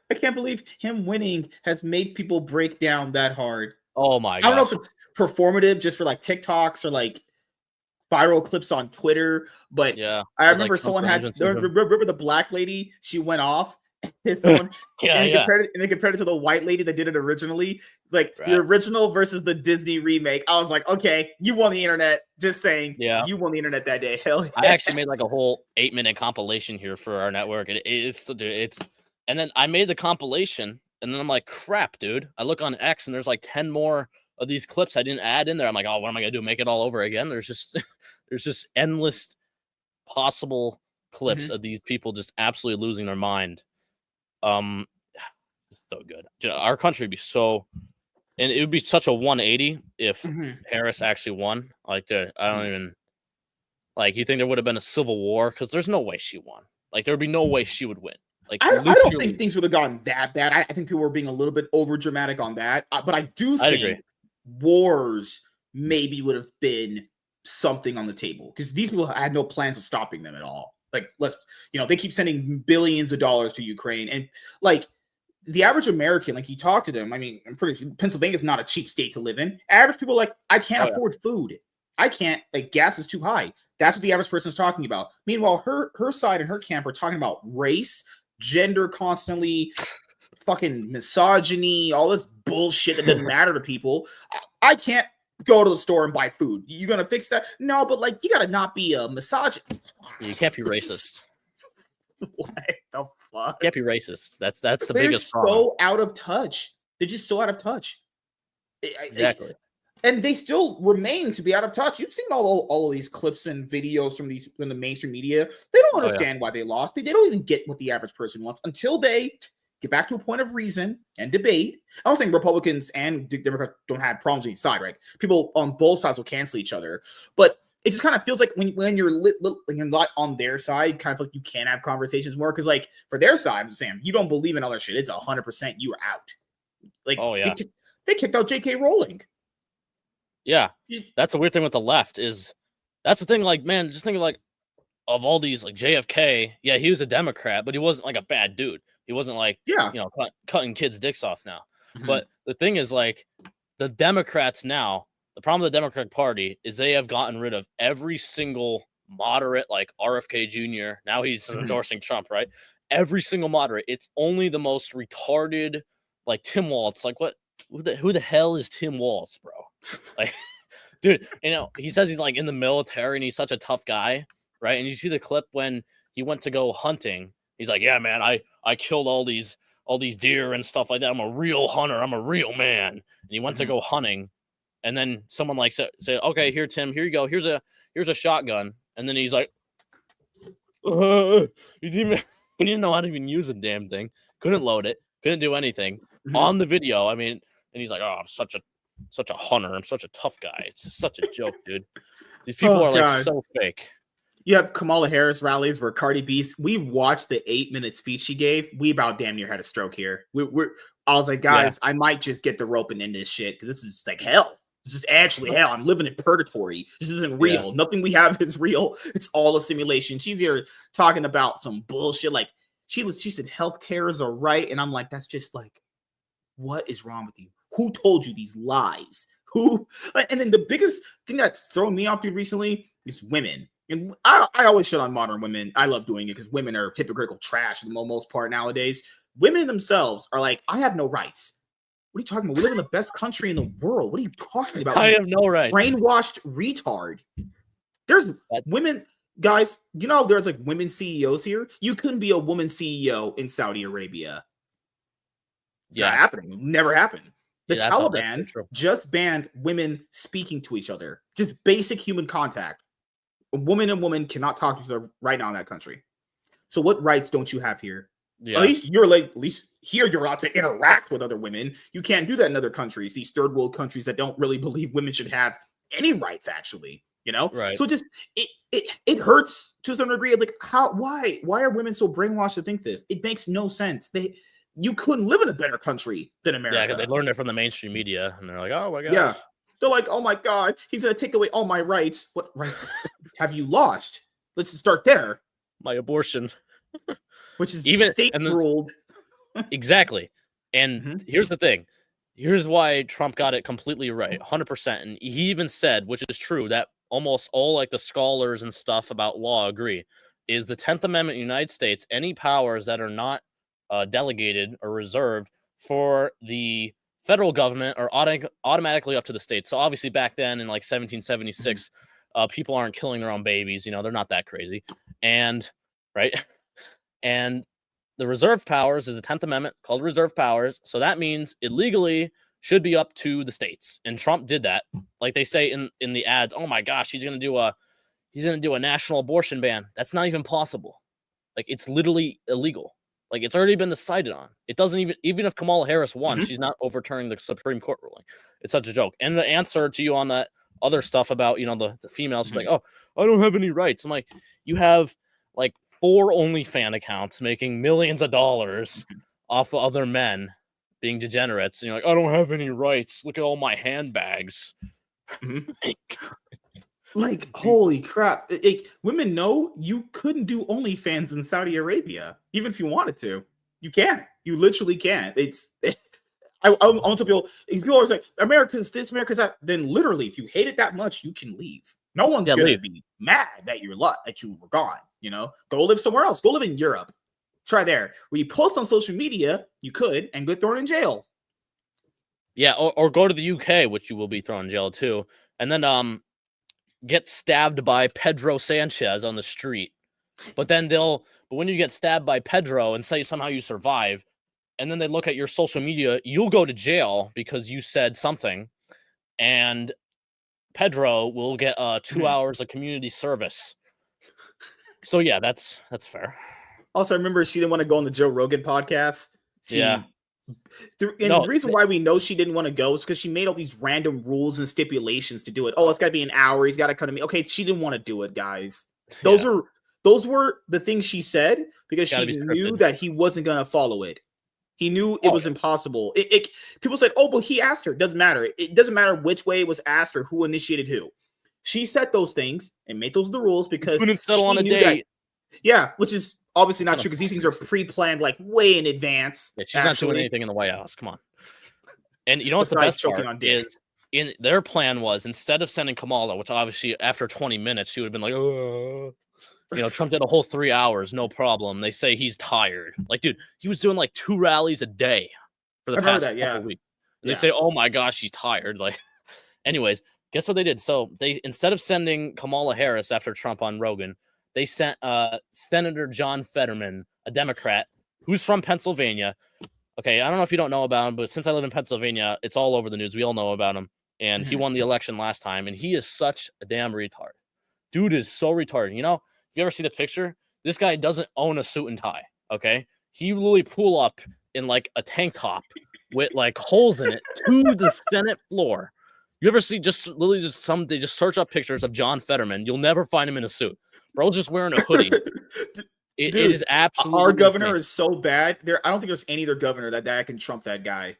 I can't believe him winning has made people break down that hard. Oh my god. I don't know if it's performative just for like TikToks or like viral clips on Twitter, but yeah, I remember someone remember the black lady, she went off. Someone, and they compared it to the white lady that did it originally, like the original versus the Disney remake. I was like, okay, you won the internet. Just saying, you won the internet that day. Hell yeah. I actually made like a whole 8-minute compilation here for our network. It's and then I made the compilation, and then I'm like, crap, dude. I look on X, and there's like 10 more of these clips I didn't add in there. I'm like, oh, what am I gonna do? Make it all over again? There's just endless possible clips of these people just absolutely losing their mind. So good. Our country would be and it would be such a 180 if Harris actually won. Like, I don't even like. You think there would have been a civil war? Because there's no way she won. Like, there would be no way she would win. Like, I don't think things would have gotten that bad. I think people were being a little bit over dramatic on that. But I do think wars maybe would have been something on the table because these people had no plans of stopping them at all. Like, they keep sending billions of dollars to Ukraine, and like the average American, like you talk to them. I mean, I'm pretty sure Pennsylvania's not a cheap state to live in. Average people like, I can't afford food. I can't, like, gas is too high. That's what the average person is talking about. Meanwhile, her side and her camp are talking about race, gender, constantly, fucking misogyny, all this bullshit that doesn't matter to people. I can't go to the store and buy food. You gonna fix that? No, but like you gotta not be a misogynist. You can't be racist. What the fuck? You can't be racist. That's the They're biggest so problem. out of touch. They're just so out of touch. Exactly. And they still remain to be out of touch. You've seen all of these clips and videos from the mainstream media. They don't understand why they lost. They don't even get what the average person wants until they get back to a point of reason and debate. I'm not saying Republicans and Democrats don't have problems on each side, right? People on both sides will cancel each other. But it just kind of feels like when you're not on their side, kind of like you can't have conversations more. Because like for their side, I'm saying you don't believe in other shit. It's 100% you are out. Like, they kicked out J.K. Rowling. Yeah, that's the weird thing with the left is that's the thing. Like, man, just think of like of all these, like JFK. Yeah, he was a Democrat, but he wasn't like a bad dude. He wasn't like cutting kids' dicks off now. But the thing is, like, the Democrats now. The problem with the Democratic Party is they have gotten rid of every single moderate, like RFK Jr. Now he's endorsing Trump, right? Every single moderate. It's only the most retarded, like Tim Walz. Like, what? Who the hell is Tim Walz, bro? Like, dude, he says he's like in the military and he's such a tough guy, right? And you see the clip when he went to go hunting. He's like, yeah, man, I killed all these deer and stuff like that. I'm a real hunter. I'm a real man. And he went to go hunting. And then someone like said, okay, here, Tim, here you go. Here's a shotgun. And then he's like, he didn't know how to even use the damn thing. Couldn't load it. Couldn't do anything on the video. I mean, and he's like, oh, I'm such a hunter. I'm such a tough guy. It's just such a joke, dude. These people are like so fake. You have Kamala Harris rallies where Cardi B. We watched the 8-minute speech she gave. We about damn near had a stroke here. I was like, guys, I might just get the rope and end this shit because this is like hell. This is actually hell. I'm living in purgatory. This isn't real. Nothing we have is real. It's all a simulation. She's here talking about some bullshit. Like she said, healthcare is a right, and I'm like, that's just like, what is wrong with you? Who told you these lies? Who? And then the biggest thing that's thrown me off, dude, recently is women. And I always shit on modern women. I love doing it because women are hypocritical trash for the most part nowadays. Women themselves are like, I have no rights. What are you talking about? We live in the best country in the world. What are you talking about? I have no rights. Brainwashed retard. There's women, guys, you know, there's like women CEOs here. You couldn't be a woman CEO in Saudi Arabia. It's not happening. It never happened. The Taliban just banned women speaking to each other. Just basic human contact. A woman and woman cannot talk to each other right now in that country. So what rights don't you have here? Yeah. At least here you're allowed to interact with other women. You can't do that in other countries, these third world countries that don't really believe women should have any rights, actually. You know? Right. So just it hurts to some degree. Like why are women so brainwashed to think this? It makes no sense. You couldn't live in a better country than America. Yeah, because they learned it from the mainstream media, and they're like, "Oh my god." Yeah, they're like, "Oh my god, he's gonna take away all my rights." What rights have you lost? Let's start there. My abortion, which is even state ruled. Exactly. And here's the thing. Here's why Trump got it completely right, 100%. And he even said, which is true, that almost all like the scholars and stuff about law agree, is the 10th Amendment in the United States, any powers that are not delegated or reserved for the federal government are automatically up to the states. So obviously back then in like 1776, people aren't killing their own babies. You know, they're not that crazy. And right. And the reserve powers is the 10th Amendment called reserve powers. So that means it legally should be up to the states. And Trump did that. Like they say in the ads, oh my gosh, he's going to do a national abortion ban. That's not even possible. Like it's literally illegal. Like it's already been decided on. It doesn't even if Kamala Harris won, she's not overturning the Supreme Court ruling. It's such a joke. And the answer to you on that other stuff about, you know, the females like, oh, I don't have any rights. I'm like, you have like 4 OnlyFans accounts making millions of dollars off of other men being degenerates. And you're like, I don't have any rights. Look at all my handbags. Like, holy crap. Women know you couldn't do OnlyFans in Saudi Arabia, even if you wanted to. You can't. You literally can't. I want to people are like, America's this, America's that. Then literally, if you hate it that much, you can leave. No one's going to be mad that you were gone. You know, go live somewhere else. Go live in Europe. Try there. When you post on social media, you could and get thrown in jail. Yeah, or go to the UK, which you will be thrown in jail too, and then get stabbed by Pedro Sanchez on the street. But when you get stabbed by Pedro and say somehow you survive, and then they look at your social media, you'll go to jail because you said something, and Pedro will get 2 hours of community service. So yeah, that's fair. Also, I remember she didn't want to go on the Joe Rogan podcast. The reason why we know she didn't want to go is because she made all these random rules and stipulations to do it. Oh, it's got to be an hour. He's got to come to me. Okay, she didn't want to do it, guys. Those were the things she said because she knew that he wasn't going to follow it. He knew it was impossible. People said, "Oh, but he asked her." Doesn't matter. It doesn't matter which way it was asked or who initiated who. She set those things and made those the rules because couldn't settle on a date. Which is obviously not true because these things are pre-planned like way in advance. Yeah, she's not doing anything in the White House. Come on. And you know what's the best part is their plan was instead of sending Kamala, which obviously after 20 minutes she would have been like, oh. You know, Trump did a whole 3 hours, no problem. They say he's tired. Like, dude, he was doing like 2 rallies a day for the past couple weeks. They say, oh my gosh, he's tired. Like, anyways, guess what they did? So they instead of sending Kamala Harris after Trump on Rogan, they sent Senator John Fetterman, a Democrat, who's from Pennsylvania. Okay, I don't know if you don't know about him, but since I live in Pennsylvania, it's all over the news. We all know about him. And he won the election last time, and he is such a damn retard. Dude is so retarded. You know, if you ever see the picture, this guy doesn't own a suit and tie, okay? He literally pull up in like a tank top with like holes in it to the Senate floor. You ever see just literally they just search up pictures of John Fetterman. You'll never find him in a suit. Bro's just wearing a hoodie. It is absolutely our governor insane. is so bad. I don't think there's any other governor that can trump that guy.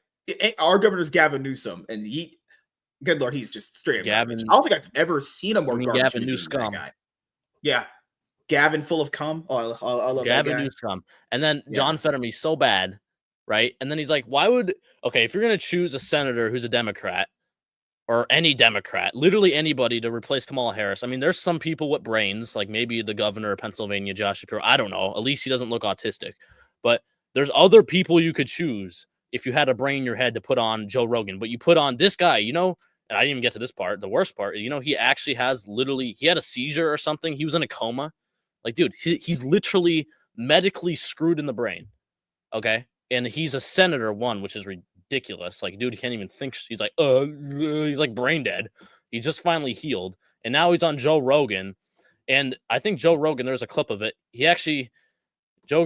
Our governor's Gavin Newsom, and good Lord, he's just straight up garbage. I don't think I've ever seen a more garbage Gavin than that guy. Yeah, Gavin full of cum. Oh, I love Gavin that guy. Newsom. And then John Fetterman, he's so bad, right? And then he's like, if you're going to choose a senator who's a Democrat or any Democrat, literally anybody to replace Kamala Harris. I mean, there's some people with brains, like maybe the governor of Pennsylvania, Josh Shapiro. I don't know. At least he doesn't look autistic. But there's other people you could choose if you had a brain in your head to put on Joe Rogan. But you put on this guy, and I didn't even get to this part. The worst part, he actually he had a seizure or something. He was in a coma. Like, dude, he's literally medically screwed in the brain. Okay. And he's a senator, which is ridiculous. Like, dude, he can't even think. He's like, he's like brain dead. He just finally healed. And now he's on Joe Rogan. And I think Joe Rogan, there's a clip of it. Joe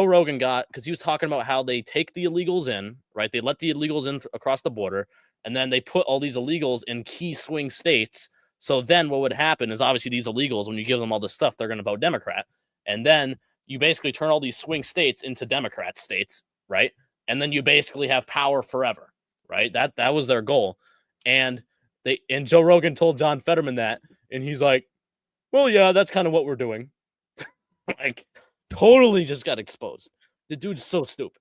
Rogan got, because he was talking about how they take the illegals in, right? They let the illegals in across the border. And then they put all these illegals in key swing states. So then what would happen is obviously these illegals, when you give them all this stuff, they're going to vote Democrat. And then you basically turn all these swing states into Democrat states, right? And then you basically have power forever, right? That was their goal. And Joe Rogan told John Fetterman that, and he's like, well, yeah, that's kind of what we're doing. Like, totally just got exposed. The dude's so stupid.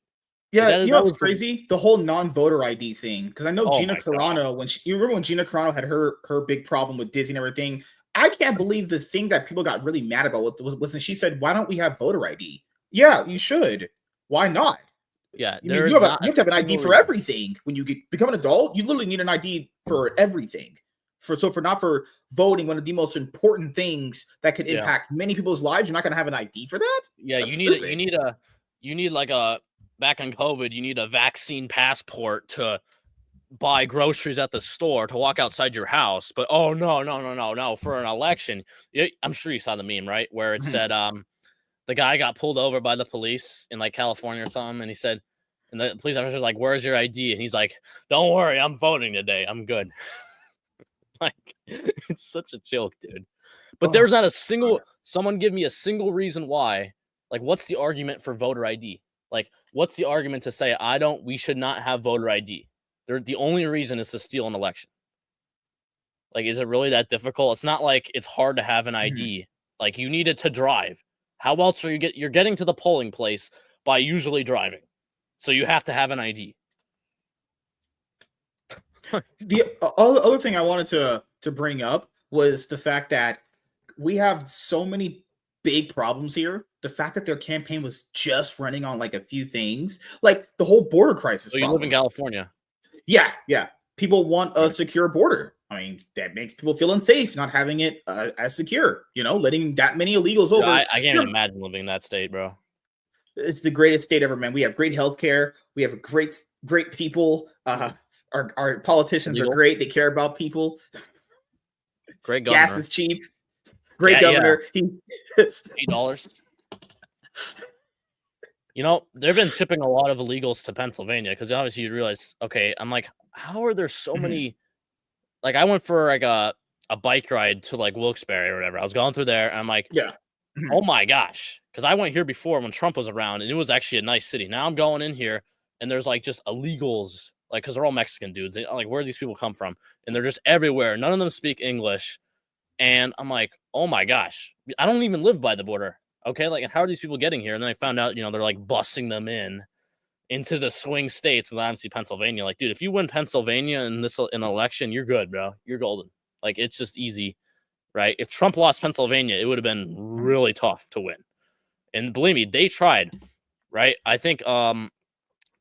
Yeah, you know what's crazy? The whole non-voter ID thing. Because I know Gina Carano, you remember when Gina Carano had her big problem with Disney and everything? I can't believe the thing that people got really mad about was when she said, why don't we have voter ID? Yeah, you should. Why not? Yeah, you have to have an ID for everything. When you become an adult, you literally need an ID for everything. For not for voting, one of the most important things that could impact many people's lives, you're not going to have an ID for that? Yeah, you need like a, back in COVID, you need a vaccine passport to buy groceries at the store, to walk outside your house. But no, for an election, I'm sure you saw the meme, right? Where it said the guy got pulled over by the police in like California or something, and he said, and the police officer's like, where's your ID? And he's like, don't worry, I'm voting today. I'm good. Like, it's such a joke, dude. But there's not a single, someone give me a single reason why. Like, what's the argument for voter ID? Like, what's the argument to say we should not have voter ID? The only reason is to steal an election. Like, is it really that difficult? It's not like it's hard to have an ID. Like, you need it to drive. How else are you're getting to the polling place by usually driving? So you have to have an ID. The other thing I wanted to bring up was the fact that we have so many big problems here. The fact that their campaign was just running on like a few things, like the whole border crisis. So you live in California. Yeah. People want a secure border. I mean, that makes people feel unsafe not having it as secure. Letting that many illegals over. I can't even imagine living in that state, bro. It's the greatest state ever, man. We have great healthcare. We have great people. Our politicians are great. They care about people. Great governor. Gas is cheap. Great governor. $8. They've been shipping a lot of illegals to Pennsylvania because obviously you realize, okay, I'm like, how are there so many? Like, I went for like a bike ride to like Wilkes-Barre or whatever. I was going through there and I'm like, oh my gosh. Because I went here before when Trump was around and it was actually a nice city. Now I'm going in here and there's like just illegals, like, because they're all Mexican dudes. Like, where do these people come from? And they're just everywhere. None of them speak English. And I'm like, oh my gosh, I don't even live by the border. Okay, like, and how are these people getting here? And then I found out, they're like busing them into the swing states, and obviously Pennsylvania. Like, dude, if you win Pennsylvania in an election, you're good, bro. You're golden. Like, it's just easy, right? If Trump lost Pennsylvania, it would have been really tough to win. And believe me, they tried, right? I think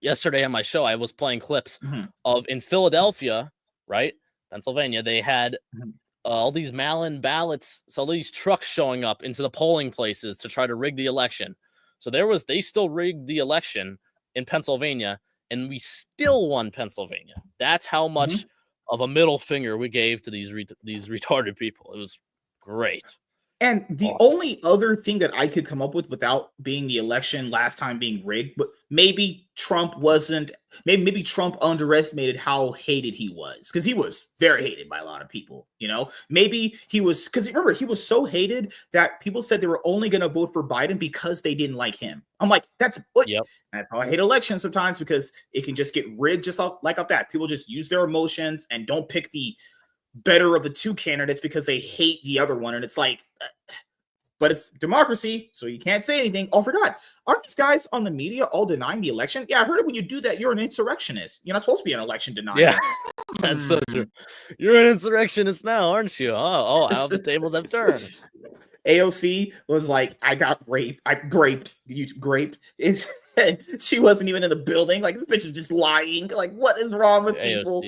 yesterday on my show, I was playing clips of in Philadelphia, right? Pennsylvania, they had all these mail-in ballots, so these trucks showing up into the polling places to try to rig the election. So they still rigged the election in Pennsylvania, and we still won Pennsylvania. That's how much of a middle finger we gave to these retarded people. It was great. And the only other thing that I could come up with without being the election last time being rigged, but maybe Trump underestimated how hated he was, because he was very hated by a lot of people. Maybe he was, because remember, he was so hated that people said they were only going to vote for Biden because they didn't like him. I'm like, that's what. Yep. That's how I hate elections sometimes, because it can just get rigged just like that. People just use their emotions and don't pick the better of the two candidates because they hate the other one, and it's like. But it's democracy, so you can't say anything. Oh, I forgot. Aren't these guys on the media all denying the election? Yeah, I heard it. When you do that, you're an insurrectionist. You're not supposed to be an election denier. Yeah, that's so true. You're an insurrectionist now, aren't you? Oh, how the tables have turned. AOC was like, I got raped. You graped. She wasn't even in the building. Like, this bitch is just lying. Like, what is wrong with people?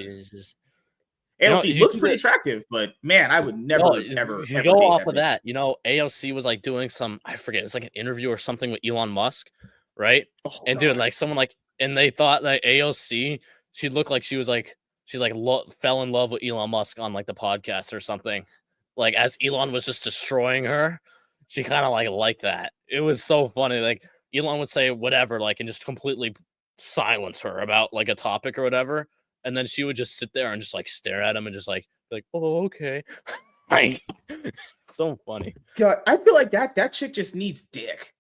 AOC looks pretty attractive, but man, I would never, ever go off of that. AOC was like doing some, I forget, it's like an interview or something with Elon Musk, right? Oh, and dude, like someone like, and they thought that AOC, she looked like she fell in love with Elon Musk on like the podcast or something. Like as Elon was just destroying her, she kind of like that. It was so funny. Like Elon would say whatever, like, and just completely silence her about like a topic or whatever. And then she would just sit there and just like stare at him and just like, oh, okay. Like, so funny. God, I feel like that chick just needs dick.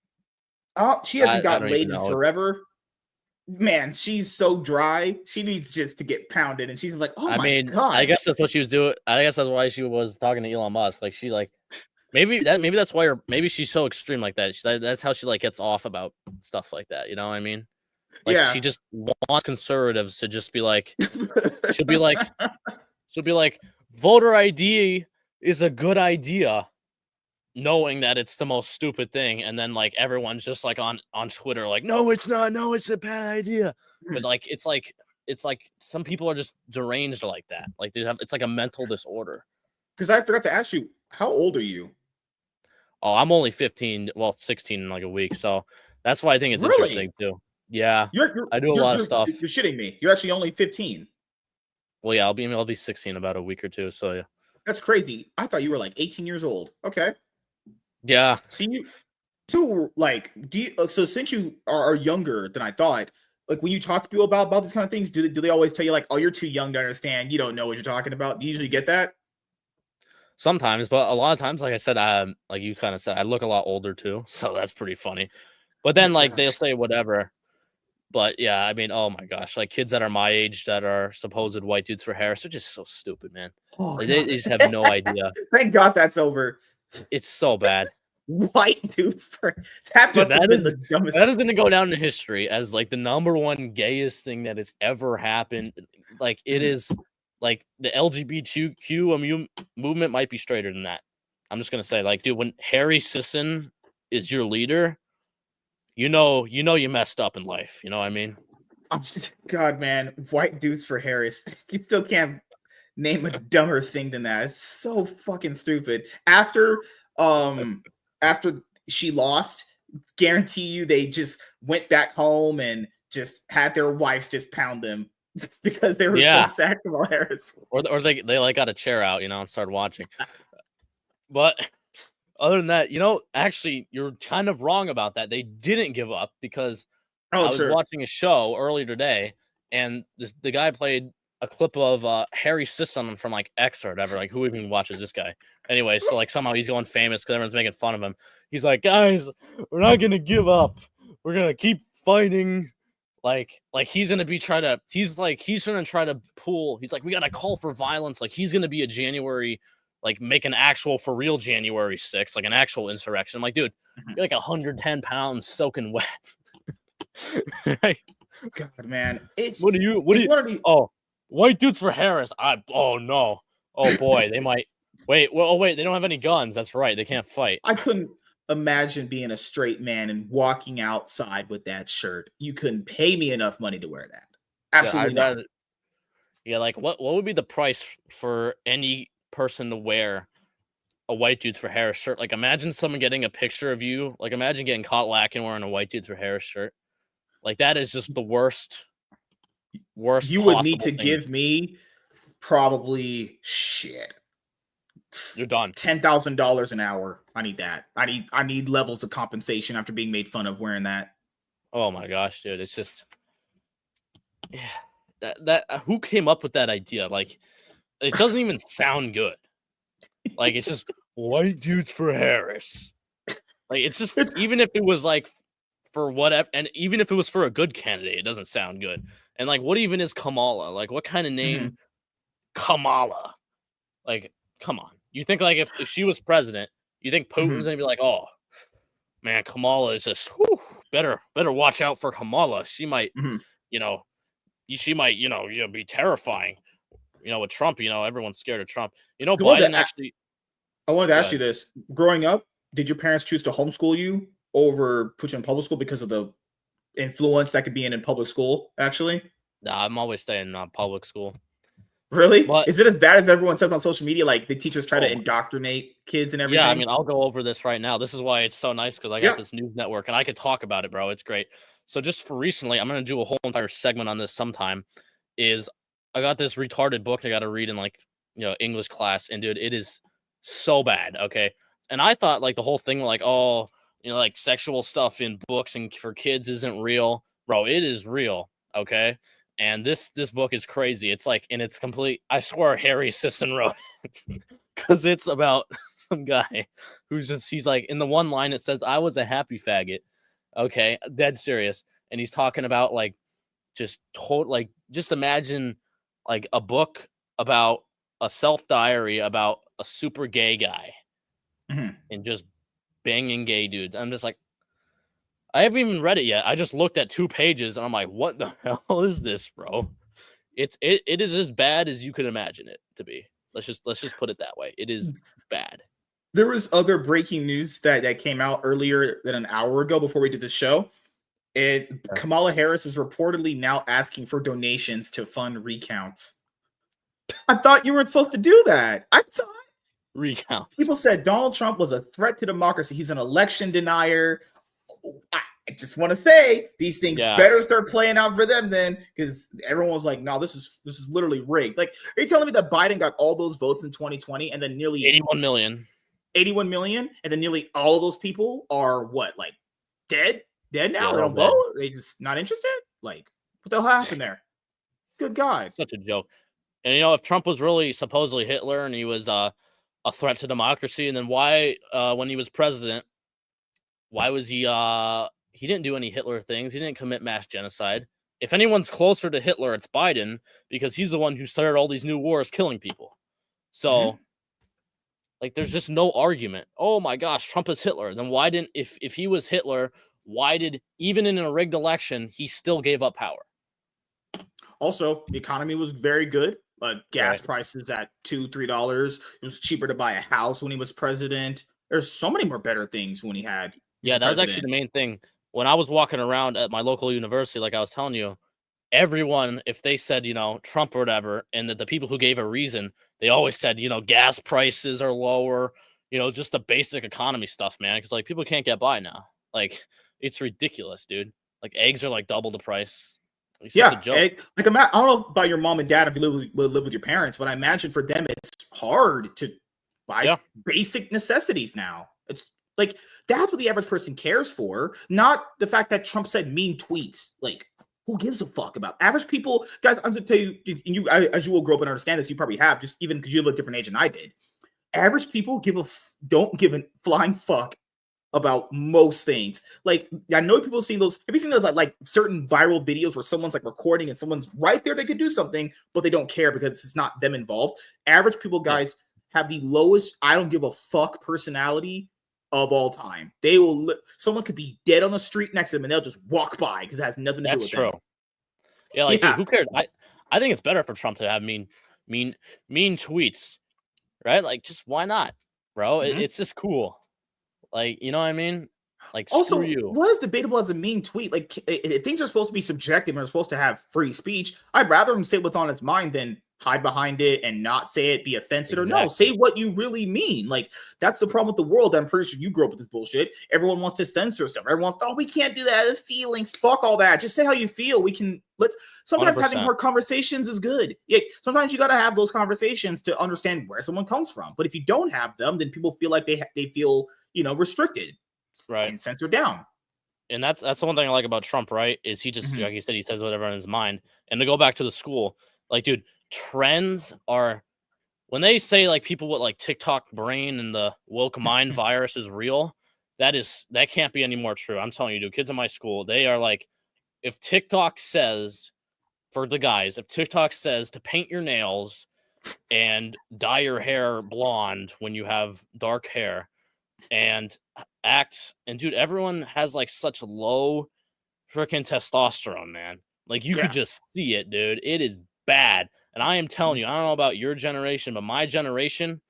Oh, she hasn't gotten laid in forever. Man, she's so dry. She needs just to get pounded, and she's like, "Oh my god!" I guess that's what she was doing. I guess that's why she was talking to Elon Musk. Like she maybe that's why maybe she's so extreme like that. That's how she like gets off about stuff like that. You know what I mean? Like she just wants conservatives to just be like, she'll be like, voter ID is a good idea, knowing that it's the most stupid thing, and then like everyone's just like on Twitter like, no, it's not, no, it's a bad idea. But like it's like some people are just deranged like that. Like it's like a mental disorder. Because I forgot to ask you, how old are you? Oh, I'm only 15, well, 16 in like a week, so that's why I think it's interesting too. Yeah, I do a lot of stuff. You're shitting me. You're actually only 15. Well, yeah, I'll be 16 in about a week or two. So yeah, that's crazy. I thought you were like 18 years old. Okay. Yeah. See, so like, so since you are younger than I thought, like when you talk to people about these kind of things, do they always tell you like, oh, you're too young to understand, you don't know what you're talking about? Do you usually get that? Sometimes, but a lot of times, like I said, like you kind of said, I look a lot older too, so that's pretty funny. But then, like, they'll say whatever. But yeah, I mean, oh my gosh, like kids that are my age that are supposed white dudes for Harris, they're just so stupid, man. Like, they just have no idea. Thank God that's over. It's so bad. White dudes for that is the dumbest. That is going to go down in history as like the #1 gayest thing that has ever happened. Like it is, like the LGBTQ movement might be straighter than that. I'm just gonna say, like, dude, when Harry Sisson is your leader, you know you messed up in life. You know what I mean? God, man, white dudes for Harris. You still can't name a dumber thing than that. It's so fucking stupid. After she lost, guarantee you they just went back home and just had their wives just pound them because they were so sad about Harris. Or they like got a chair out, and started watching. But other than that, actually, you're kind of wrong about that. They didn't give up because I was watching a show earlier today, and the guy played a clip of Harry Sisson from like X or whatever. Like, who even watches this guy? Anyway, so like somehow he's going famous because everyone's making fun of him. He's like, guys, we're not gonna give up. We're gonna keep fighting. Like he's gonna he's gonna try to pull. He's like, we gotta call for violence. Like he's gonna be a January. Like make an actual for real January 6th, like an actual insurrection. I'm like, dude, you're like 110 pounds soaking wet. Right? God, man. What do you oh, white dudes for Harris. Oh no. Oh boy, they might wait, they don't have any guns. That's right. They can't fight. I couldn't imagine being a straight man and walking outside with that shirt. You couldn't pay me enough money to wear that. Absolutely not. Yeah, like what would be the price for any person to wear a white dudes for Harris shirt? Like imagine someone getting a picture of you. Like imagine getting caught lacking wearing a white dudes for Harris shirt. Like that is just the worst. You would need to give me probably shit. You're done. $10,000 an hour. I need that. I need levels of compensation after being made fun of wearing that. Oh my gosh, dude. It's just yeah. That who came up with that idea? Like it doesn't even sound good. Like it's just white dudes for Harris. Like it's just It's even if it was like for whatever, and even if it was for a good candidate, it doesn't sound good. And like, what even is Kamala? Like, what kind of name? Mhm, Kamala. Like, come on. You think like if she was president, you think Putin's mhm, gonna be like, oh man, Kamala is just whew, better watch out for Kamala. She might, mhm. you know, she might, be terrifying. With Trump, everyone's scared of Trump. I wanted Biden to a actually. I wanted to Go ask you ahead. this. Growing up, did your parents choose to homeschool you over put you in public school because of the influence that could be in public school, actually? Nah, I'm always staying in public school. Really? But Is it as bad as everyone says on social media? Like the teachers try to oh indoctrinate kids and yeah, I everything? mean, I'll go over this right now. This is why it's so nice because I got Yeah. this news network and I could talk about it, bro. It's great. So just for recently, I'm gonna do a whole entire segment on this sometime. Is I got this retarded book I got to read in like English class, and dude, it is so bad. Okay, and I thought like the whole thing like like sexual stuff in books and for kids isn't real, bro. It is real. Okay. And this book is crazy. It's like, and it's complete. I swear, Harry Sisson wrote it because it's about some guy he's like in the one line it says I was a happy faggot. Okay, dead serious. And he's talking about like just imagine like a book about a self diary about a super gay guy Mhm. and just banging gay dudes. I'm just like I haven't even read it yet. I just looked at 2 pages and I'm like, what the hell is this, bro? It is as bad as you could imagine it to be. Let's just put it that way. It is bad. There was other breaking news that came out earlier than an hour ago before we did the show. Kamala Harris is reportedly now asking for donations to fund recounts. I thought you weren't supposed to do that. I thought Recount. people said Donald Trump was a threat to democracy. He's an election denier. I just want to say these things Yeah. better start playing out for them then, because everyone was like, "No, this is literally rigged." Like, are you telling me that Biden got all those votes in 2020 and then nearly 81 million. 81 million, and then nearly all of those people are what, like dead Yeah, now? They they're all don't dead. vote. They just not interested. Like, what the hell happened there? Good God. Such a joke. And if Trump was really supposedly Hitler and he was a threat to democracy, and then why when he was president, why was he didn't do any Hitler things. He didn't commit mass genocide. If anyone's closer to Hitler, it's Biden because he's the one who started all these new wars killing people. So like there's just no argument. Oh my gosh, Trump is Hitler. Then why didn't if he was Hitler, why did even in a rigged election he still gave up power? Also, the economy was very good. Gas Right. prices at $2-3. It was cheaper to buy a house when he was president. There's so many more better things when he was Yeah, that was actually president. the main thing. When I was walking around at my local university, like I was telling you, everyone, if they said, Trump or whatever, and that the people who gave a reason, they always said, gas prices are lower, just the basic economy stuff, man. Because like people can't get by now. Like it's ridiculous, dude. Like eggs are like double the price. It's just a Yeah, joke. I don't know about your mom and dad if you live with your parents, but I imagine for them it's hard to buy Yeah. basic necessities now. It's like that's what the average person cares for, not the fact that Trump said mean tweets. Like, who gives a fuck about average people? Guys, I'm gonna tell you, as you will grow up and understand this, you probably have, just even because you have a different age than I did. Average people don't give a flying fuck about most things. Like, I know people seen those. Have you seen those like certain viral videos where someone's like recording and someone's right there? They could do something, but they don't care because it's not them involved. Average people, Yeah. guys, have the lowest I don't give a fuck personality of all time. They will. Someone could be dead on the street next to them and they'll just walk by because it has nothing to do That's with true. them. Yeah, like dude, Yeah. who cares? I think it's better for Trump to have mean tweets, right? Like just why not, bro? Mhm. It's just cool. Like, you know what I mean? Like, screw Also, you. what is debatable as a mean tweet? Like, if things are supposed to be subjective and are supposed to have free speech, I'd rather him say what's on his mind than hide behind it and not say it, be offensive, or no, say Exactly. what you really mean. Like, that's the problem with the world. I'm pretty sure you grew up with this bullshit. Everyone wants to censor stuff. Everyone's, oh, we can't do that. The feelings, fuck all that. Just say how you feel. Sometimes having 100%. hard conversations is good. Yeah, sometimes you got to have those conversations to understand where someone comes from. But if you don't have them, then people feel like they feel, restricted Right. and censored down. and that's the one thing I like about Trump, right? Is he just Mhm. like you said, he says whatever on his mind. And to go back to the school, like, dude, trends are when they say like people with like TikTok brain and the woke mind virus is real. That can't be any more true. I'm telling you, dude, kids in my school, they are like, if TikTok says for the guys, if TikTok says to paint your nails and dye your hair blonde when you have dark hair and act and dude, everyone has like such low freaking testosterone, man. Like you could Yeah. just see it, dude. It is bad. And I am telling you, I don't know about your generation, but my generation,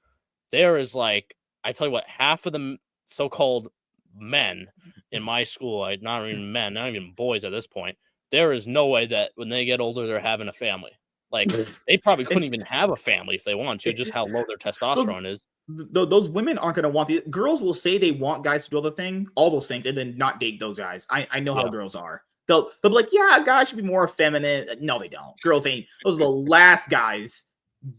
there is like, I tell you what, half of the so-called men in my school, not even men, not even boys at this point, there is no way that when they get older, they're having a family. Like they probably couldn't And even have a family if they want to, just how low their those, testosterone is. those women aren't going to want the girls will say they want guys to do all those things, and then not date those guys. I know how Yeah. girls are. They'll be like, yeah, guys should be more feminine. No, they don't. Girls ain't. Those are the last guys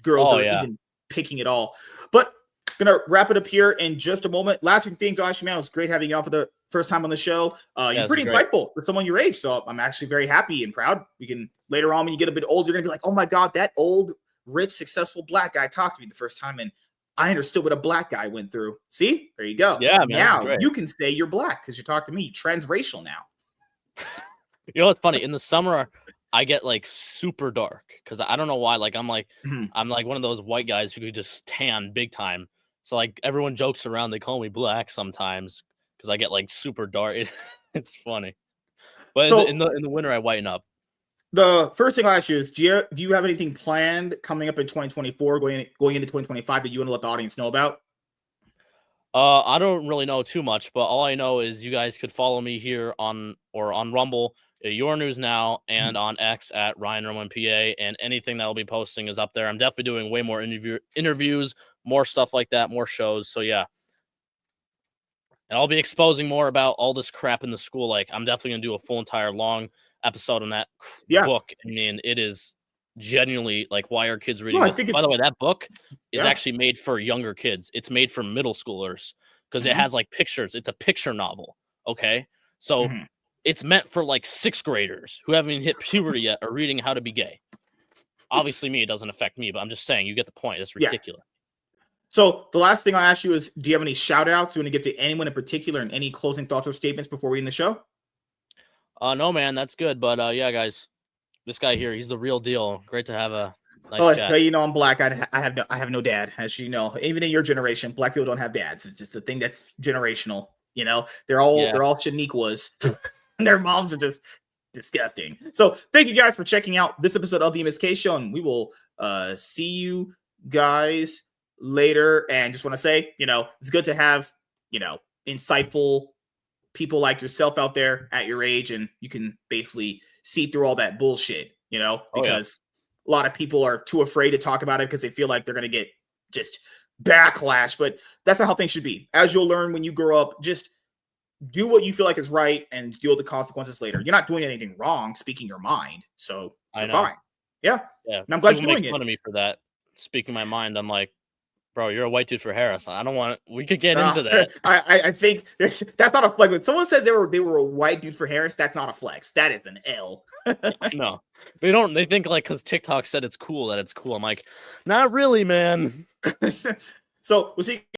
girls Oh are yeah. even picking at all. But gonna wrap it up here in just a moment. Last few things, Ashley, man, it was great having you on for the first time on the show. Yeah, You're this is pretty great. insightful for someone your age, so I'm actually very happy and proud. We can later on when you get a bit older, you're gonna be like, oh my god, that old, rich, successful black guy talked to me the first time, and I understood what a black guy went through. See, there you go. Yeah, man, this is Now great. you can say you're black because you talk to me. Transracial now. You know what's funny? In the summer, I get like super dark because I don't know why. Like Mhm. I'm like one of those white guys who could just tan big time. So like everyone jokes around. They call me black sometimes because I get like super dark. It's funny. But So in the winter, I whiten up. the first thing I'll ask you is, do you have anything planned coming up in 2024, going into 2025 that you want to let the audience know about? I don't really know too much, but all I know is you guys could follow me here on Rumble, Your News Now, and on X at Ryan Roman PA, and anything that I'll be posting is up there. I'm definitely doing way more interviews, more stuff like that, more shows. So yeah, and I'll be exposing more about all this crap in the school. Like I'm definitely gonna do a full entire long episode on that Yeah, book. I mean, it is genuinely like why are kids no, reading I this? think By the it's way, that book is yeah. actually made for younger kids. It's made for middle schoolers because it Mhm, has like pictures. It's a picture novel. Okay. So mhm. it's meant for like sixth graders who haven't even hit puberty yet are reading How to Be Gay. Obviously, me, it doesn't affect me, but I'm just saying you get the point. It's Yeah. ridiculous. So the last thing I'll ask you is, do you have any shout outs you want to give to anyone in particular and any closing thoughts or statements before we end the show? No, man, that's good. But yeah, guys, this guy here, he's the real deal. Great to have a nice Oh, chat. you know, I'm black. I have no dad, as you know. Even in your generation, black people don't have dads. It's just a thing that's generational. You know, Yeah. they're all Shaniquas. Their moms are just disgusting. So thank you guys for checking out this episode of the MSK Show, and we will see you guys later. And just want to say, you know, it's good to have, you know, insightful people like yourself out there at your age, and you can basically see through all that bullshit, you know, Oh yeah. because a lot of people are too afraid to talk about it because they feel like they're going to get just backlash. But that's not how things should be. As you'll learn when you grow up, just do what you feel like is right and deal with the consequences later. You're not doing anything wrong speaking your mind, so I you're know. fine. Yeah, Yeah. and I'm glad People you're make doing it. fun of me for that. Speaking my mind, I'm like, bro, you're a white dude for Harris. I don't want. We could get into that. I think that's not a flex. When someone said they were a white dude for Harris, that's not a flex. That is an L. I know. They don't. They think like because TikTok said it's cool that it's cool. I'm like, not really, man. So we'll see